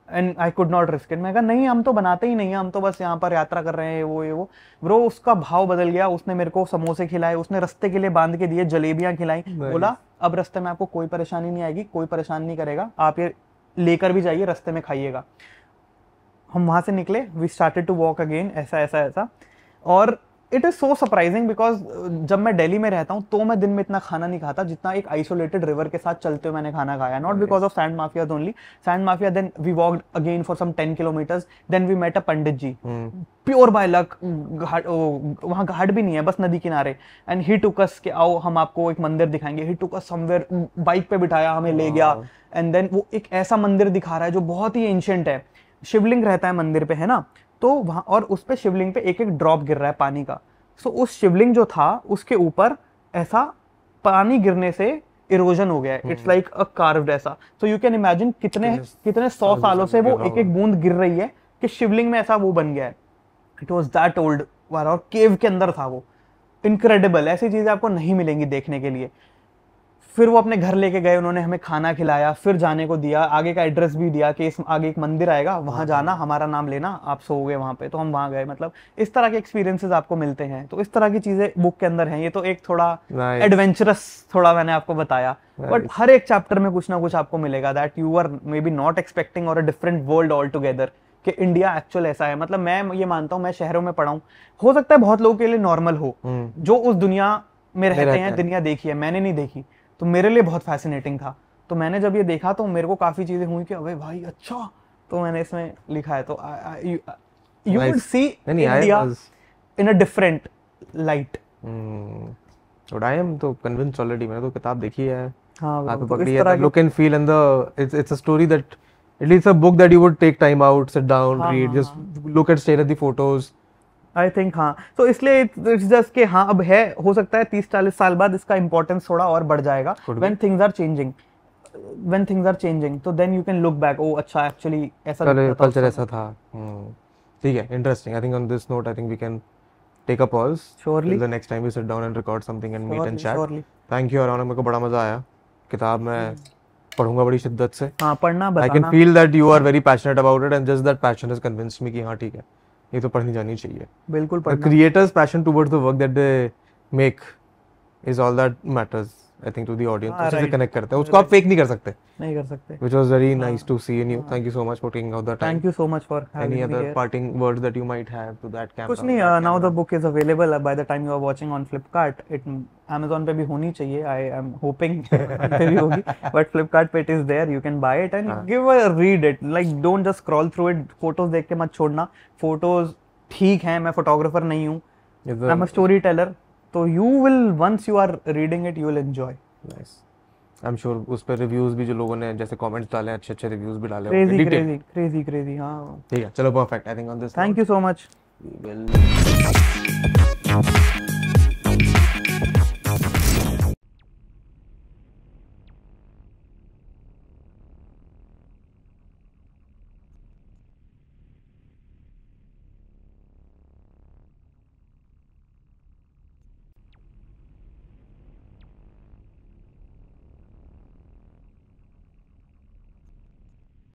and I could not risk it. मैं कहा नहीं हम तो बनाते ही नहीं है, हम तो बस यहाँ पर यात्रा कर रहे हैं, वो ब्रो। उसका भाव बदल गया, उसने मेरे को समोसे खिलाए, उसने रास्ते के लिए बांध के दिए, जलेबियां खिलाई, बोला अब रास्ते में आपको कोई परेशानी नहीं आएगी, कोई परेशान नहीं करेगा, आप ये लेकर भी जाइए, रास्ते में खाइएगा। हम वहां से निकले, we started to walk again, ऐसा। और it is so surprising because जब मैं दिल्ली में रहता हूँ तो मैं दिन में इतना खाना नहीं खाता जितना एक आइसोलेटेड रिवर के साथ चलते हुए मैंने खाना खाया। Not because of sand mafia only, sand mafia, then we walked again for some 10 kilometres, then we met a pandit ji, pure by luck, वहां घाट भी नहीं है, बस नदी किनारे, एंड ही टुक अस कि आओ हम आपको एक मंदिर दिखाएंगे। ही टुक अस समवेयर, बाइक पे बिठाया, हमें ले गया, एंड देन वो एक ऐसा मंदिर दिखा रहा है जो बहुत ही एंशिएंट है, शिवलिंग रहता है मंदिर पे, है ना, तो वहां, और उस पे शिवलिंग पे एक एक ड्रॉप गिर रहा है पानी का। सो उस शिवलिंग जो था उसके ऊपर ऐसा पानी गिरने से इरोजन हो गया है, इट्स लाइक अ कार्व्ड ऐसा। सो यू कैन इमेजिन कितने 100 सालों से वो एक एक बूंद गिर रही है कि शिवलिंग में ऐसा वो बन गया है। इट वॉज दैट ओल्ड, और केव के अंदर था वो। इनक्रेडिबल, ऐसी चीजें आपको नहीं मिलेंगी देखने के लिए। फिर वो अपने घर लेके गए, उन्होंने हमें खाना खिलाया, फिर जाने को दिया, आगे का एड्रेस भी दिया कि इस आगे एक मंदिर आएगा, वहां जाना, हमारा नाम लेना, आप सोओगे वहां पे। तो हम वहां गए। मतलब इस तरह के एक्सपीरियंसेस आपको मिलते हैं। तो इस तरह की चीजें बुक के अंदर हैं। ये तो एक थोड़ा एडवेंचरस थोड़ा मैंने आपको बताया, बट हर एक चैप्टर में कुछ ना कुछ आपको मिलेगा that you are maybe not expecting, और a different world altogether, कि इंडिया एक्चुअल ऐसा है। मतलब मैं ये मानता हूँ, मैं शहरों में पढ़ा हूँ, हो सकता है बहुत लोगों के लिए नॉर्मल हो, जो उस दुनिया में रहते हैं, दुनिया देखी है, मैंने नहीं देखी, तो मेरे लिए बहुत फैसिनेटिंग था। तो मैंने जब ये देखा तो मेरे को काफी चीजें हुई कि अबे भाई अच्छा, तो मैंने इसमें लिखा है। तो you would see India in a different light. But I M तो कन्विंस्ड ऑलरेडी, मैंने तो किताब देखी है, हाँ हाथ bro, पे तो पकड़ी इस है, तरह the look and feel and the it's a story that at least a book that you would take time out, sit down, हाँ read, हाँ just हाँ, look at, stare at the photos. I think हाँ, तो इसलिए it's just कि हाँ अब है, हो सकता है 30-40 साल बाद इसका इंपॉर्टेंस थोड़ा और बढ़ जाएगा, Could when be. Things are changing, when things are changing, तो then you can look back, oh अच्छा एक्चुअली ऐसा दिखता था उस कल्चर ऐसा समय। था। ठीक है, interesting. I think on this note I think we can take a pause till surely the next time we sit down and record something and meet and surely chat. Surely. Thank you Arana, मेरे को बड़ा मजा आया। किताब मैं पढ़ूंगा बड़ी शिद्दत से। हाँ पढ़ना, I can बताना। feel that you are very passionate about it and just that passion has convinced me कि हाँ ठीक है, ये तो पढ़नी जानी चाहिए। बिल्कुल The पढ़ना। creator's passion towards the work that they make is all that matters, I think, to the audience. हाँ उसी से राइट, connect करते हैं, उसको आप fake नहीं कर सकते, नहीं कर सकते। which was very हाँ nice to see in you. हाँ, Thank you so much for taking out the time. Thank you so much for Any having me other here. parting words that you might have to that कुछ camera? नहीं, That now the camera? Book is available by the time you are watching on Flipkart, it Amazon पे भी होनी चाहिए, I am hoping पे भी होगी, but Flipkart पे it is there, you can buy it and हाँ। Give a read it, like don't just scroll through it, photos देख के मत छोड़ना। फोटोज ठीक हैं, मैं फोटोग्राफर नहीं हूँ, Is I am a the storyteller, तो you will once you are reading it you will enjoy. nice. I'm sure उस पर रिव्यूज भी जो लोगों ने जैसे कमेंट्स डाले, अच्छे अच्छे रिव्यूज भी डाले होंगे, crazy detail. Crazy crazy crazy, हाँ। ठीक है, चलो perfect. I think on this thank you so much. we will